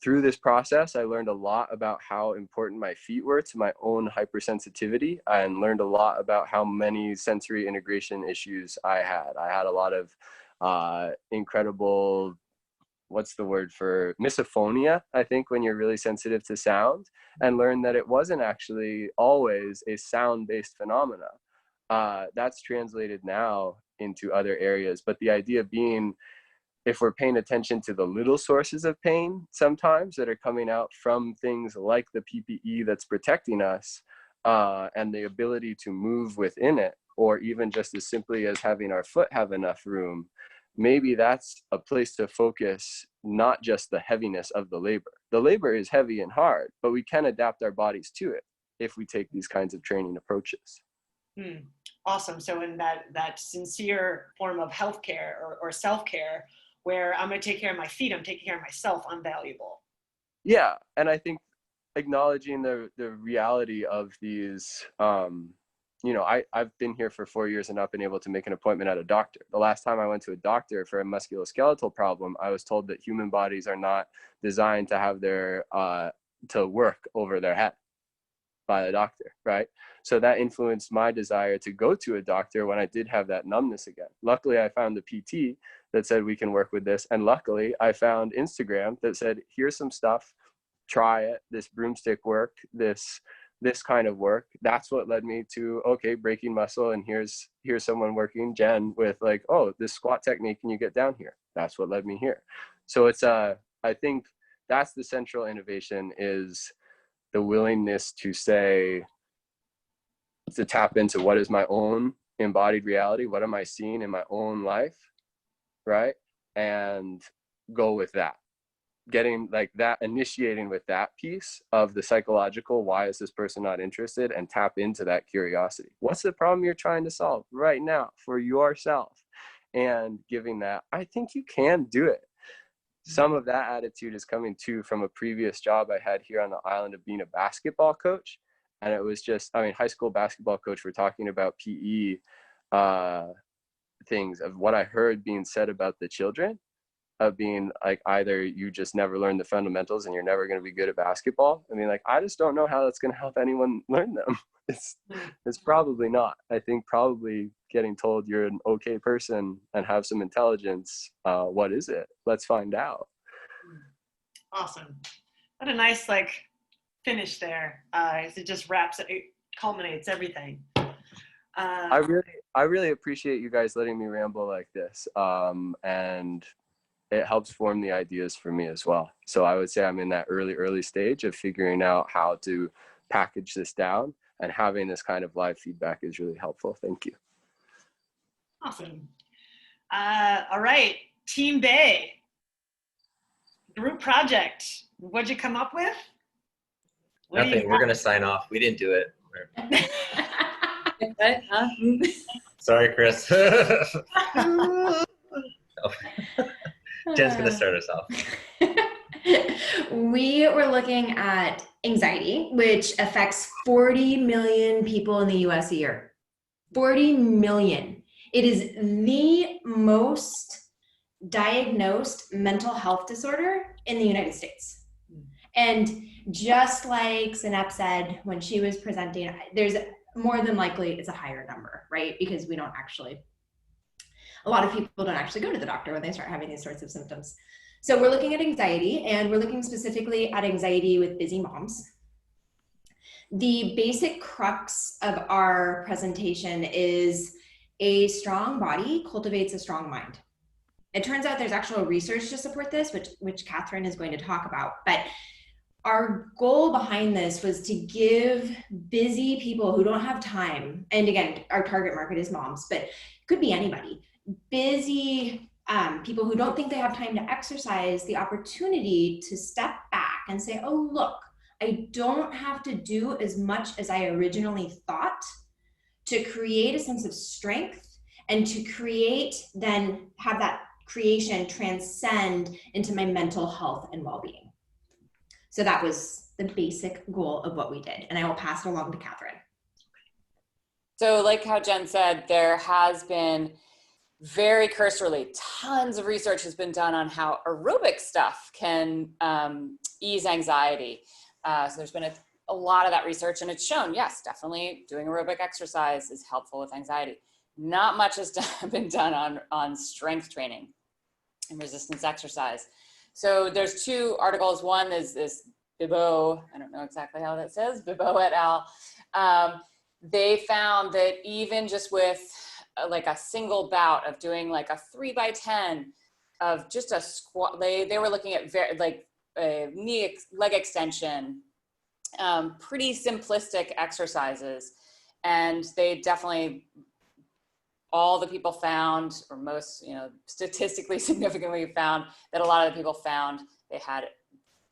Through this process, I learned a lot about how important my feet were to my own hypersensitivity, and learned a lot about how many sensory integration issues I had. I had a lot of incredible, what's the word for misophonia, I think, when you're really sensitive to sound, and learned that it wasn't actually always a sound-based phenomena. That's translated now into other areas. But the idea being, if we're paying attention to the little sources of pain sometimes that are coming out from things like the PPE that's protecting us, and the ability to move within it, or even just as simply as having our foot have enough room, maybe that's a place to focus, not just the heaviness of the labor. The labor is heavy and hard, but we can adapt our bodies to it if we take these kinds of training approaches. Awesome. So in that sincere form of healthcare or self-care, where I'm going to take care of my feet, I'm taking care of myself, I'm valuable. Yeah. And I think acknowledging the reality of these, I've been here for 4 years and not been able to make an appointment at a doctor. The last time I went to a doctor for a musculoskeletal problem, I was told that human bodies are not designed to have to work over their head by a doctor, right? So that influenced my desire to go to a doctor when I did have that numbness again. Luckily, I found the PT that said we can work with this. And luckily, I found Instagram that said, here's some stuff, try it, this broomstick work, this kind of work. That's what led me to, okay, breaking muscle, and here's someone working, Jen, with like, oh, this squat technique, can you get down here? That's what led me here. So it's I think that's the central innovation, is the willingness to tap into what is my own embodied reality, what am I seeing in my own life, right? And go with that. Getting like that, initiating with that piece of the psychological, why is this person not interested, and tap into that curiosity. What's the problem you're trying to solve right now for yourself? And giving that, I think you can do it. Some of that attitude is coming too from a previous job I had here on the island of being a basketball coach. And it was just, high school basketball coach, we're talking about PE things of what I heard being said about the children, of being like, either you just never learn the fundamentals and you're never going to be good at basketball. I mean, like, I just don't know how that's going to help anyone learn them. It's probably not. I think probably getting told you're an okay person and have some intelligence. What is it? Let's find out. Awesome. What a nice finish there. It just wraps it culminates everything. I I really appreciate you guys letting me ramble like this. And it helps form the ideas for me as well. So I would say I'm in that early stage of figuring out how to package this down, and having this kind of live feedback is really helpful. Thank you. Awesome. All right, Team Bay, group project. What'd you come up with? Nothing. We're gonna sign off. We didn't do it. Sorry, Chris. Jen's gonna start us off. We were looking at anxiety, which affects 40 million people in the US a year. 40 million. It is the most diagnosed mental health disorder in the United States. And just like Sinep said when she was presenting, there's more than likely it's a higher number, right? Because we don't actually, a lot of people don't actually go to the doctor when they start having these sorts of symptoms. So we're looking at anxiety, and we're looking specifically at anxiety with busy moms. The basic crux of our presentation is a strong body cultivates a strong mind. It turns out there's actual research to support this, which Catherine is going to talk about. But our goal behind this was to give busy people who don't have time, and again, our target market is moms, but it could be anybody, busy people who don't think they have time to exercise, the opportunity to step back and say, oh, look, I don't have to do as much as I originally thought, to create a sense of strength and to create, then have that creation transcend into my mental health and well-being. So that was the basic goal of what we did. And I will pass it along to Catherine. So like how Jen said, there has been very cursorily, tons of research has been done on how aerobic stuff can ease anxiety. So there's been a lot of that research, and it's shown, yes, definitely doing aerobic exercise is helpful with anxiety. Not much has been done on strength training and resistance exercise. So there's two articles. One is this Bibo, I don't know exactly how that says, Bibo et al. They found that even just with like a single bout of doing like a 3x10 of just a squat, they were looking at leg extension, pretty simplistic exercises. And they definitely, all the people found, or most, statistically significantly found that a lot of the people found they had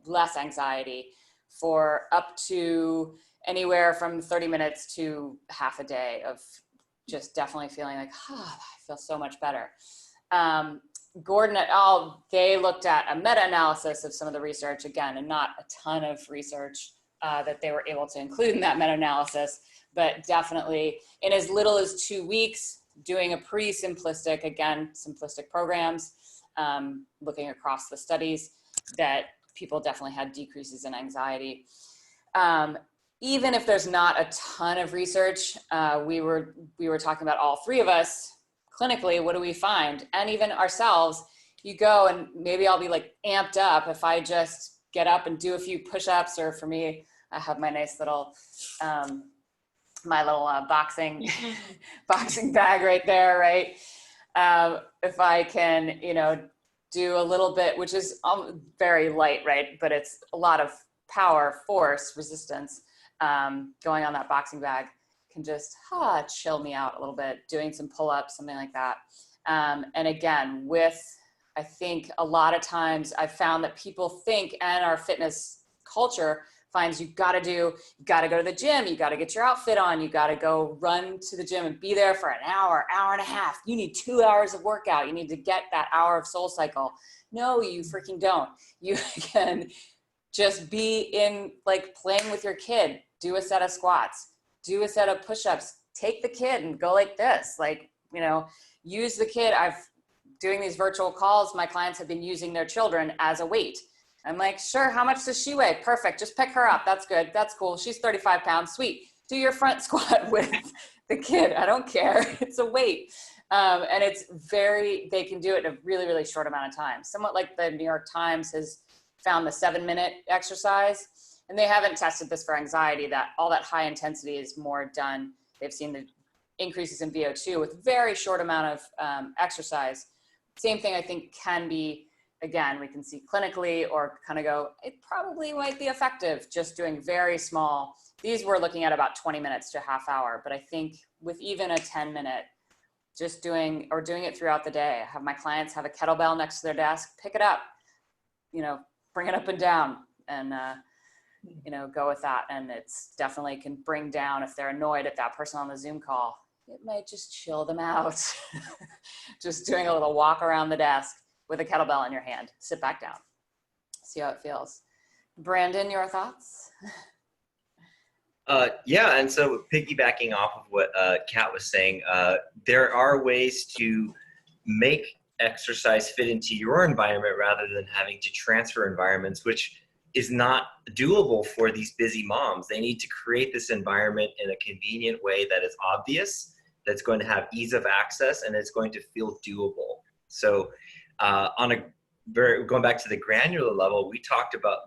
less anxiety for up to anywhere from 30 minutes to half a day of just definitely feeling like, I feel so much better. Gordon et al., they looked at a meta-analysis of some of the research, again, and not a ton of research that they were able to include in that meta-analysis, but definitely in as little as 2 weeks, doing a pretty simplistic, again, simplistic programs, looking across the studies, that people definitely had decreases in anxiety. Even if there's not a ton of research, we were talking about, all three of us, clinically, what do we find? And even ourselves, you go and maybe I'll be like amped up if I just get up and do a few push-ups, or for me, I have my nice little, my little boxing bag right there, right? If I can, do a little bit, which is very light, right? But it's a lot of power, force, resistance, going on that boxing bag can just chill me out a little bit, doing some pull-ups, something like that. And again, I think a lot of times I've found that people think, and our fitness culture finds, you gotta go to the gym, you gotta get your outfit on, you gotta go run to the gym and be there for an hour and a half. You need 2 hours of workout. You need to get that hour of soul cycle. No, you freaking don't. You can just be in, like, playing with your kid, do a set of squats, do a set of push-ups, take the kid and go like this, use the kid. Doing these virtual calls, my clients have been using their children as a weight. I'm like, sure, how much does she weigh? Perfect, just pick her up, that's good, that's cool. She's 35 pounds, sweet. Do your front squat with the kid, I don't care, it's a weight. And they can do it in a really, really short amount of time. Somewhat like the New York Times has found the 7-minute exercise, and they haven't tested this for anxiety, that all that high intensity is more done. They've seen increases in VO2 with very short amount of exercise. Same thing I think can be, again, we can see clinically or kind of go, it probably might be effective just doing very small. These we're looking at about 20 minutes to a half hour, but I think with even a 10-minute, just doing it throughout the day. I have my clients have a kettlebell next to their desk, pick it up, bring it up and down and, go with that. And it's definitely can bring down, if they're annoyed at that person on the Zoom call, it might just chill them out. Just doing a little walk around the desk with a kettlebell in your hand, sit back down, see how it feels. Brandon, your thoughts? Yeah, and so piggybacking off of what Kat was saying, there are ways to make exercise fit into your environment rather than having to transfer environments, which is not doable for these busy moms. They need to create this environment in a convenient way that is obvious, that's going to have ease of access, and it's going to feel doable. So going back to the granular level, we talked about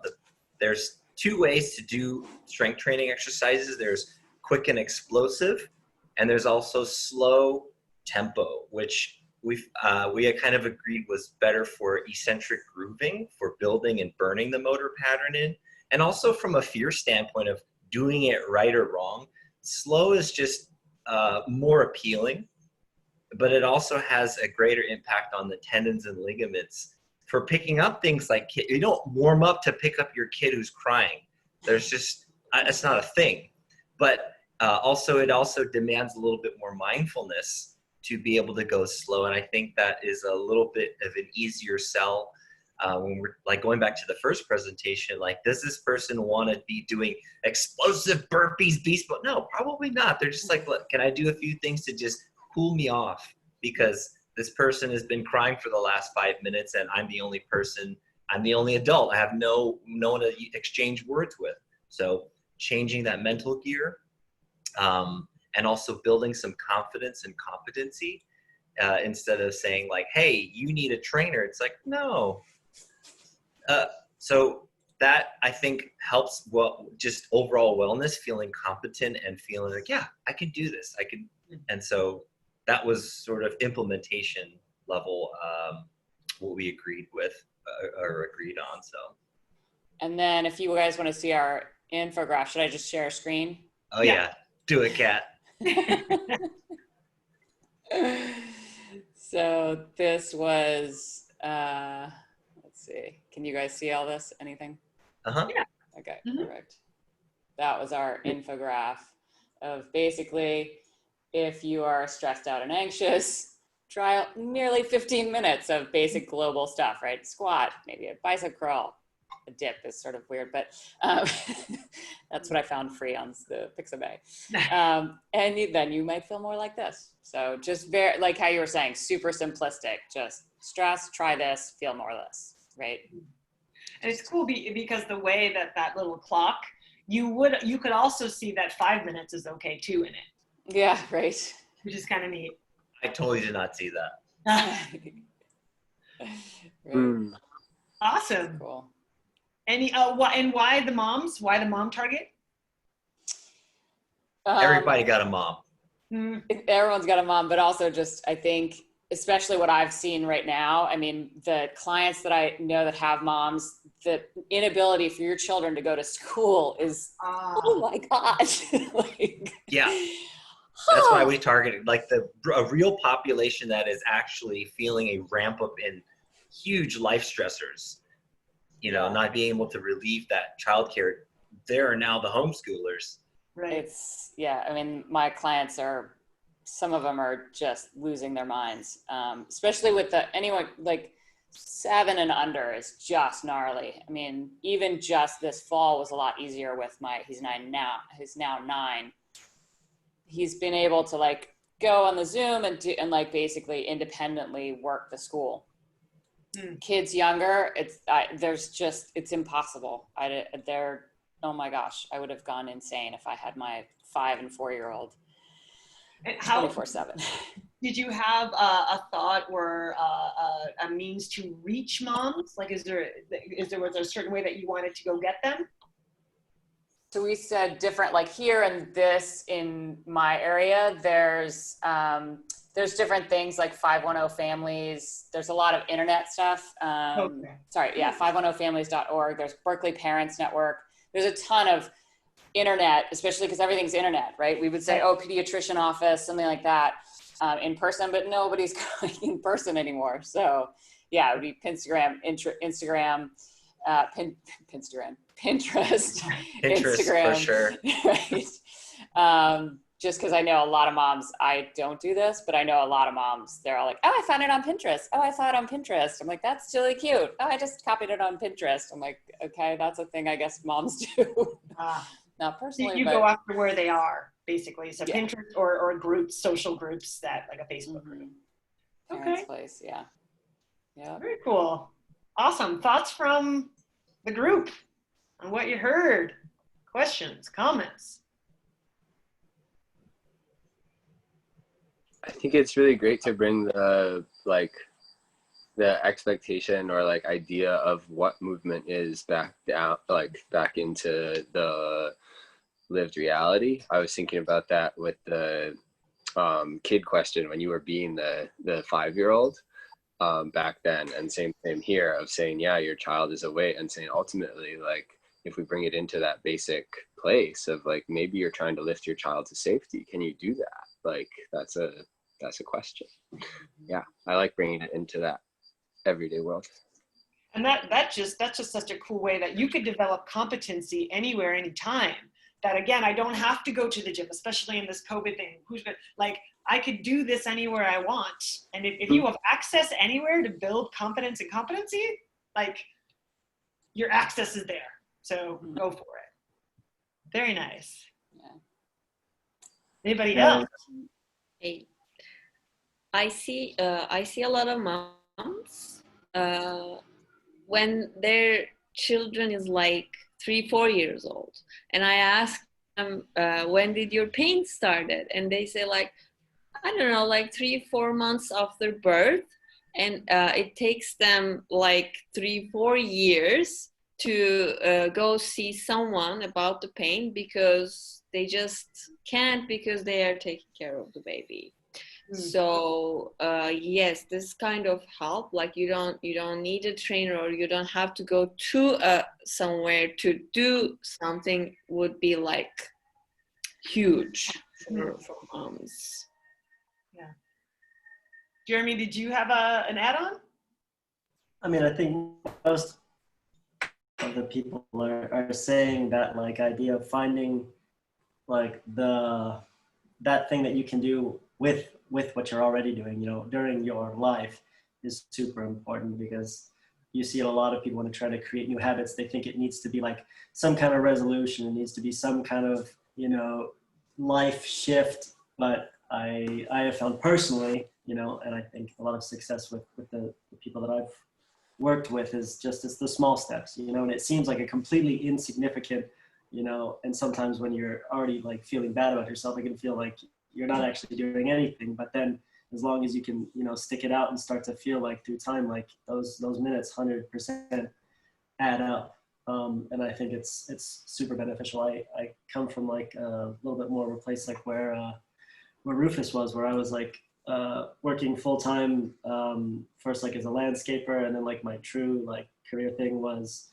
there's two ways to do strength training exercises. There's quick and explosive, and there's also slow tempo, which we had kind of agreed was better for eccentric grooving, for building and burning the motor pattern in, and also from a fear standpoint of doing it right or wrong. Slow is just more appealing, but it also has a greater impact on the tendons and ligaments. For picking up things like, you don't warm up to pick up your kid who's crying. There's just, it's not a thing. But it also demands a little bit more mindfulness to be able to go slow. And I think that is a little bit of an easier sell when we're like going back to the first presentation, like, does this person want to be doing explosive burpees, beast mode? No, probably not. They're just like, look, can I do a few things to just cool me off? Because this person has been crying for the last 5 minutes and I'm the only adult. I have no one to exchange words with. So changing that mental gear and also building some confidence and competency instead of saying like, hey, you need a trainer. It's like, no. So that I think helps just overall wellness, feeling competent and feeling like, yeah, I can do this. I can. And so that was sort of implementation level, what we agreed with or agreed on. So. And then if you guys want to see our infograph, should I just share a screen? Oh yeah, do it, Kat. So this was, let's see, can you guys see all this? Anything? Uh-huh. Yeah. Okay, perfect. That was our infograph of basically, if you are stressed out and anxious, try nearly 15 minutes of basic global stuff, right? Squat, maybe a bicep curl. A dip is sort of weird, but that's what I found free on the Pixabay. And then you might feel more like this. So just very, like how you were saying, super simplistic, just stress, try this, feel more of this, right? And it's cool because the way that little clock, you could also see that 5 minutes is okay too in it. Yeah, right. Which is kind of neat. I totally did not see that. Right. Awesome. Cool. Why the moms? Why the mom target? Everybody got a mom. Everyone's got a mom, but also just, I think, especially what I've seen right now, I mean, the clients that I know that have moms, the inability for your children to go to school is, oh my gosh. Yeah. That's why we targeted like a real population that is actually feeling a ramp up in huge life stressors, not being able to relieve that childcare. There are now the homeschoolers. Right. I mean, my clients some of them are just losing their minds, especially with anyone like 7 and under is just gnarly. I mean, even just this fall was a lot easier with he's 9 now. He's now 9. He's been able to like go on the Zoom and basically independently work the school. Kids younger, it's impossible. Oh my gosh, I would have gone insane if I had my 5 and 4-year-old 24/7. Did you have a thought or a means to reach moms? Like, was there a certain way that you wanted to go get them? So we said different, like here and this in my area, there's different things like 510 families. There's a lot of internet stuff. Okay. Sorry, yeah, 510families.org. There's Berkeley Parents Network. There's a ton of internet, especially because everything's internet, right? We would say, oh, pediatrician office, something like that, in person, but nobody's going in person anymore. So yeah, it would be Pinterest, Pinterest Instagram, for sure. Right? Just because I know a lot of moms, I don't do this, but I know a lot of moms, they're all like, oh, I found it on Pinterest. Oh, I saw it on Pinterest. I'm like, that's really cute. Oh, I just copied it on Pinterest. I'm like, okay, that's a thing I guess moms do. Not personally, you but go after where they are, basically. So yeah. Pinterest or groups, social groups that like a Facebook group. Parents' Okay. Place, yeah. Yeah. Very cool. Awesome. Thoughts from the group on what you heard? Questions, comments? I think it's really great to bring the expectation or like idea of what movement is back down, like back into the lived reality. I was thinking about that with the kid question when you were being the 5-year-old back then, and same here of saying, yeah, your child is away, and saying ultimately, like, if we bring it into that basic place of like, maybe you're trying to lift your child to safety, can you do that? Like, that's a question. Yeah, I like bringing it into that everyday world. And that's just such a cool way that you could develop competency anywhere, anytime. That again, I don't have to go to the gym, especially in this COVID thing. Like, I could do this anywhere I want. And if you have access anywhere to build confidence and competency, like, your access is there. So go for it. Very nice. Yeah. Anybody else? Hey, I see a lot of moms when their children is like 3-4 years old, and I ask them, when did your pain started? And they say like, I don't know, like 3-4 months after birth, and it takes them like 3-4 years to go see someone about the pain because they just can't, because they are taking care of the baby. So yes, this kind of help, like you don't need a trainer, or you don't have to go to somewhere to do something, would be like huge for moms. Yeah. Jeremy, did you have an add-on? I mean, I think most of the people are saying that, like, idea of finding like that thing that you can do with what you're already doing, during your life, is super important, because you see a lot of people want to try to create new habits. They think it needs to be like some kind of resolution. It needs to be some kind of, life shift. But I have found personally, and I think a lot of success with the people that I've worked with is just, it's the small steps, and it seems like a completely insignificant, and sometimes when you're already like feeling bad about yourself, it can feel like you're not actually doing anything. But then as long as you can, stick it out and start to feel like through time, like those minutes 100% add up. And I think it's super beneficial. I come from like a little bit more of a place like where Rufus was, where I was like working full time, first like as a landscaper, and then like my true like career thing was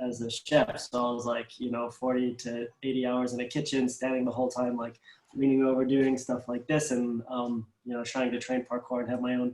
as a chef. So I was like, 40 to 80 hours in a kitchen, standing the whole time, like leaning over, doing stuff like this, and trying to train parkour and have my own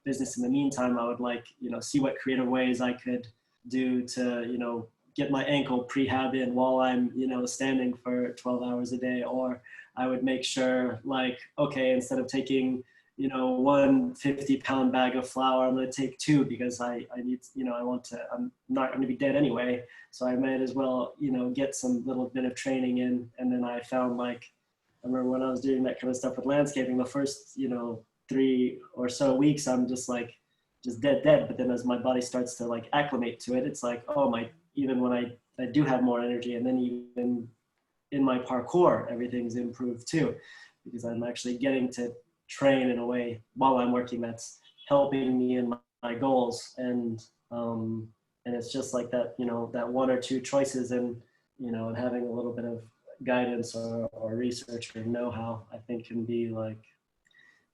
business in the meantime. I would like, see what creative ways I could do to, get my ankle prehab in while I'm, standing for 12 hours a day. Or I would make sure, like, okay, instead of taking, 1 50-pound bag of flour, I'm going to take 2, because I need, I'm not going to be dead anyway. So I might as well, get some little bit of training in. And then I found, like, I remember when I was doing that kind of stuff with landscaping, the first, 3 or so weeks, I'm just like, just dead. But then as my body starts to like acclimate to it, it's like, oh my, even when I do have more energy, and then even in my parkour, everything's improved too, because I'm actually getting to train in a way while I'm working that's helping me in my goals. And it's just like that, that 1 or 2 choices, and you know, and having a little bit of guidance or research or know-how, I think can be like,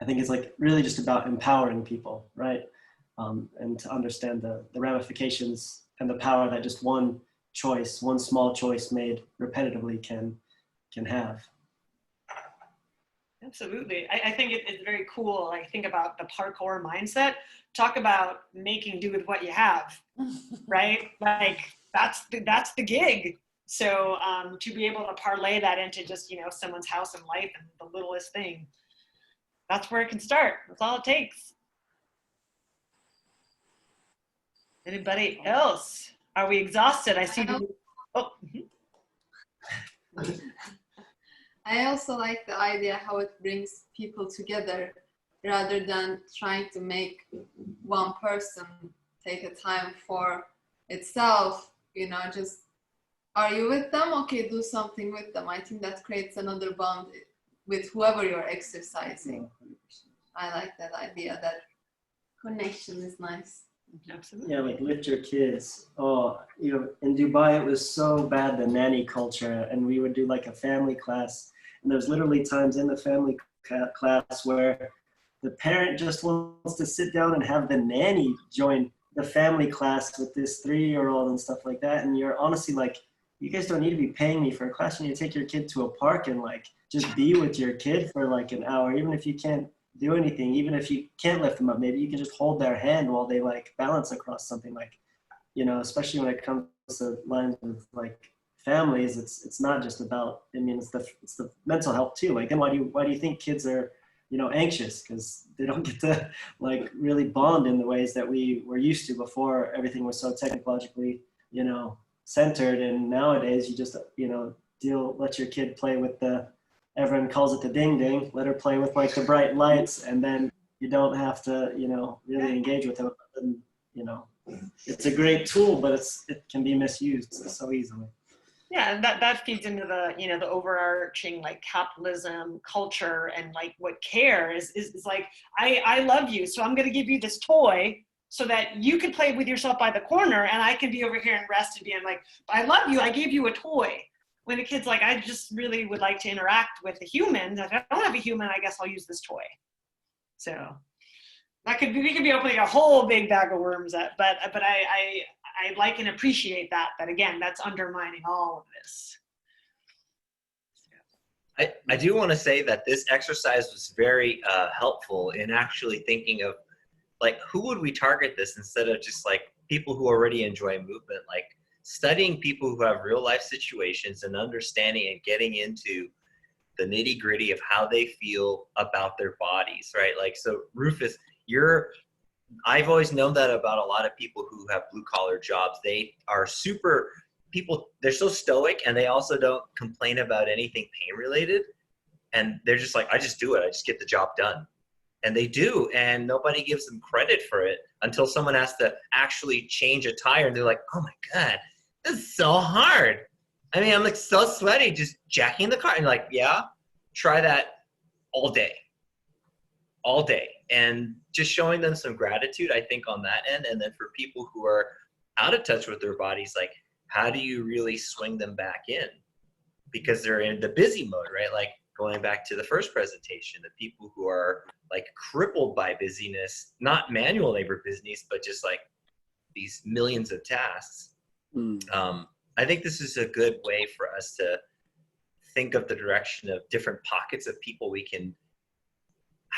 I think it's like really just about empowering people, right? And to understand the ramifications and the power that just one choice, one small choice made repetitively can have. Absolutely. I think it's very cool. I think about the parkour mindset. Talk about making do with what you have, right? Like that's the gig. So to be able to parlay that into just, you know, someone's house and life and the littlest thing, that's where it can start. That's all it takes. Anybody else? Are we exhausted? I see. Oh. I also like the idea how it brings people together rather than trying to make one person take a time for itself, you know, just, are you with them? Okay, do something with them. I think that creates another bond with whoever you're exercising. I like that idea, that connection is nice. Absolutely. Yeah, like lift your kids. Oh, you know, in Dubai, it was so bad, the nanny culture. And we would do like a family class. And there's literally times in the family class where the parent just wants to sit down and have the nanny join the family class with this 3-year-old and stuff like that. And you're honestly like, you guys don't need to be paying me for a class. You need to take your kid to a park and like just be with your kid for like an hour, even if you can't do anything, even if you can't lift them up, maybe you can just hold their hand while they like balance across something, like, you know, especially when it comes to lines with like families, it's not just about, I mean, it's the mental health too. Like, then why do you think kids are, you know, anxious? Because they don't get to like really bond in the ways that we were used to before everything was so technologically, you know, centered. And nowadays you just, you know, let your kid play with everyone calls it the ding ding, let her play with like the bright lights, and then you don't have to, you know, really engage with them. And, you know, it's a great tool, but it can be misused so easily. Yeah, and that feeds into the, you know, the overarching like capitalism culture, and like what care is like, I love you, so I'm going to give you this toy so that you can play with yourself by the corner, and I can be over here and rest and be like, I love you, I gave you a toy. When a kid's like, I just really would like to interact with a human. If I don't have a human, I guess I'll use this toy. So we could be opening a whole big bag of worms up, but I like and appreciate that again, that's undermining all of this. I do want to say that this exercise was very helpful in actually thinking of like, who would we target this instead of just like people who already enjoy movement, like studying people who have real life situations and understanding and getting into the nitty gritty of how they feel about their bodies, right? Like, so Rufus, I've always known that about a lot of people who have blue collar jobs. They are they're so stoic, and they also don't complain about anything pain related. And they're just like, I just do it. I just get the job done. And they do, and nobody gives them credit for it until someone has to actually change a tire, and they're like, oh my God, this is so hard. I mean, I'm like so sweaty just jacking the car. And like, yeah, try that all day. And just showing them some gratitude, I think, on that end. And then for people who are out of touch with their bodies, like, how do you really swing them back in? Because they're in the busy mode, right? Like, going back to the first presentation, the people who are like crippled by busyness, not manual labor business, but just like these millions of tasks. I think this is a good way for us to think of the direction of different pockets of people we can,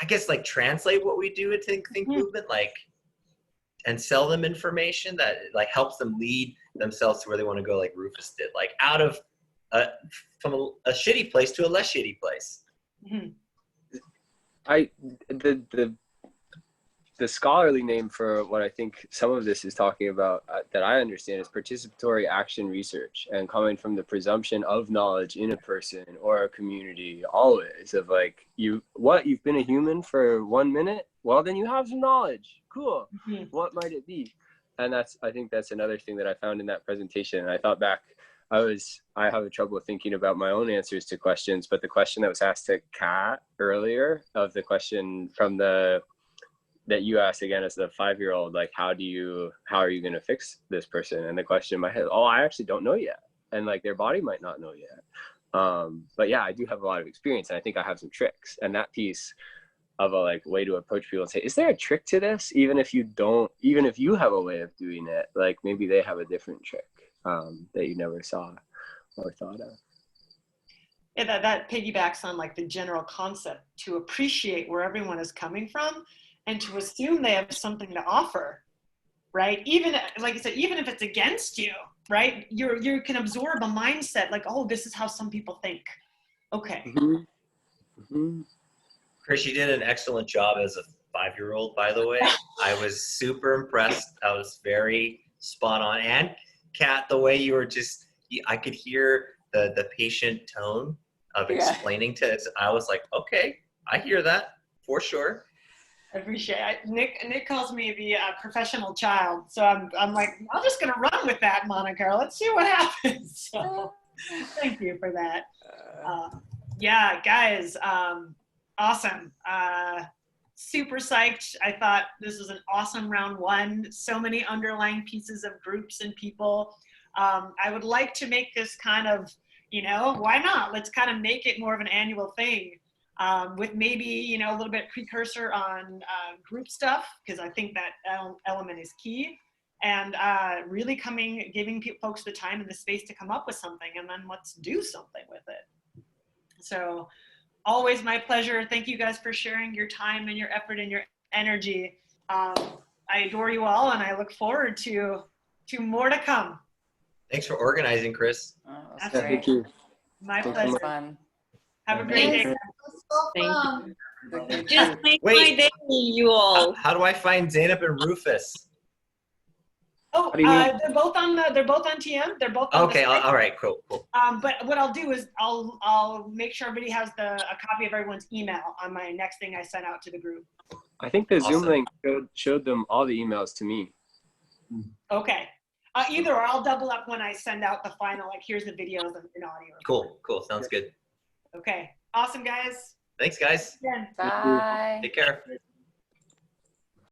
I guess, like translate what we do into think movement, like, and sell them information that like helps them lead themselves to where they want to go, like Rufus did, like out of from a shitty place to a less shitty place. Mm-hmm. The scholarly name for what I think some of this is talking about, that I understand, is participatory action research, and coming from the presumption of knowledge in a person or a community, always, of like, you've been a human for 1 minute? Well, then you have some knowledge. Cool. Mm-hmm. What might it be? And I think that's another thing that I found in that presentation. And I thought back, I have trouble thinking about my own answers to questions, but the question that was asked to Kat earlier, of the question that you asked again as the 5-year-old, like, how are you going to fix this person? And the question in my head, I actually don't know yet. and like their body might not know yet. But yeah, I do have a lot of experience, and I think I have some tricks. And that piece of a like way to approach people and say, is there a trick to this? Even if you have a way of doing it, like maybe they have a different trick that you never saw or thought of. Yeah, that piggybacks on like the general concept to appreciate where everyone is coming from and to assume they have something to offer, right? Even like I said, even if it's against you, right? You can absorb a mindset like, oh, this is how some people think. Okay. Chris, you did an excellent job as a 5-year-old, by the way. I was super impressed. I was very spot on. And Kat, the way you were just, I could hear the patient tone of explaining to it. I was like, okay, I hear that for sure. I appreciate it. Nick calls me the professional child. So I'm like, I'm just going to run with that, Monica. Let's see what happens. So thank you for that. Yeah, guys, awesome. Super psyched. I thought this was an awesome round one. So many underlying pieces of groups and people. I would like to make this kind of, why not? Let's kind of make it more of an annual thing with maybe, a little bit precursor on group stuff, because I think that element is key. And really giving folks the time and the space to come up with something, and then let's do something with it. So always my pleasure. Thank you guys for sharing your time and your effort and your energy. I adore you all, and I look forward to more to come. Thanks for organizing, Chris. That's great. Thank you. My Thank pleasure. Fun. Have a great day. Thank Fun. you. Just make Wait. my day, you all. How do I find Zainab and Rufus? Oh, do you mean? they're both on TM. They're both on Okay, the site. all right, cool. But what I'll do is I'll make sure everybody has a copy of everyone's email on my next thing I send out to the group. I think the Zoom Awesome. link showed them all the emails to me. Okay. Either or, I'll double up when I send out the final, like here's the videos and audio. Cool. Sounds good. Okay. Awesome, guys. Thanks, guys. Again. Bye. Take care.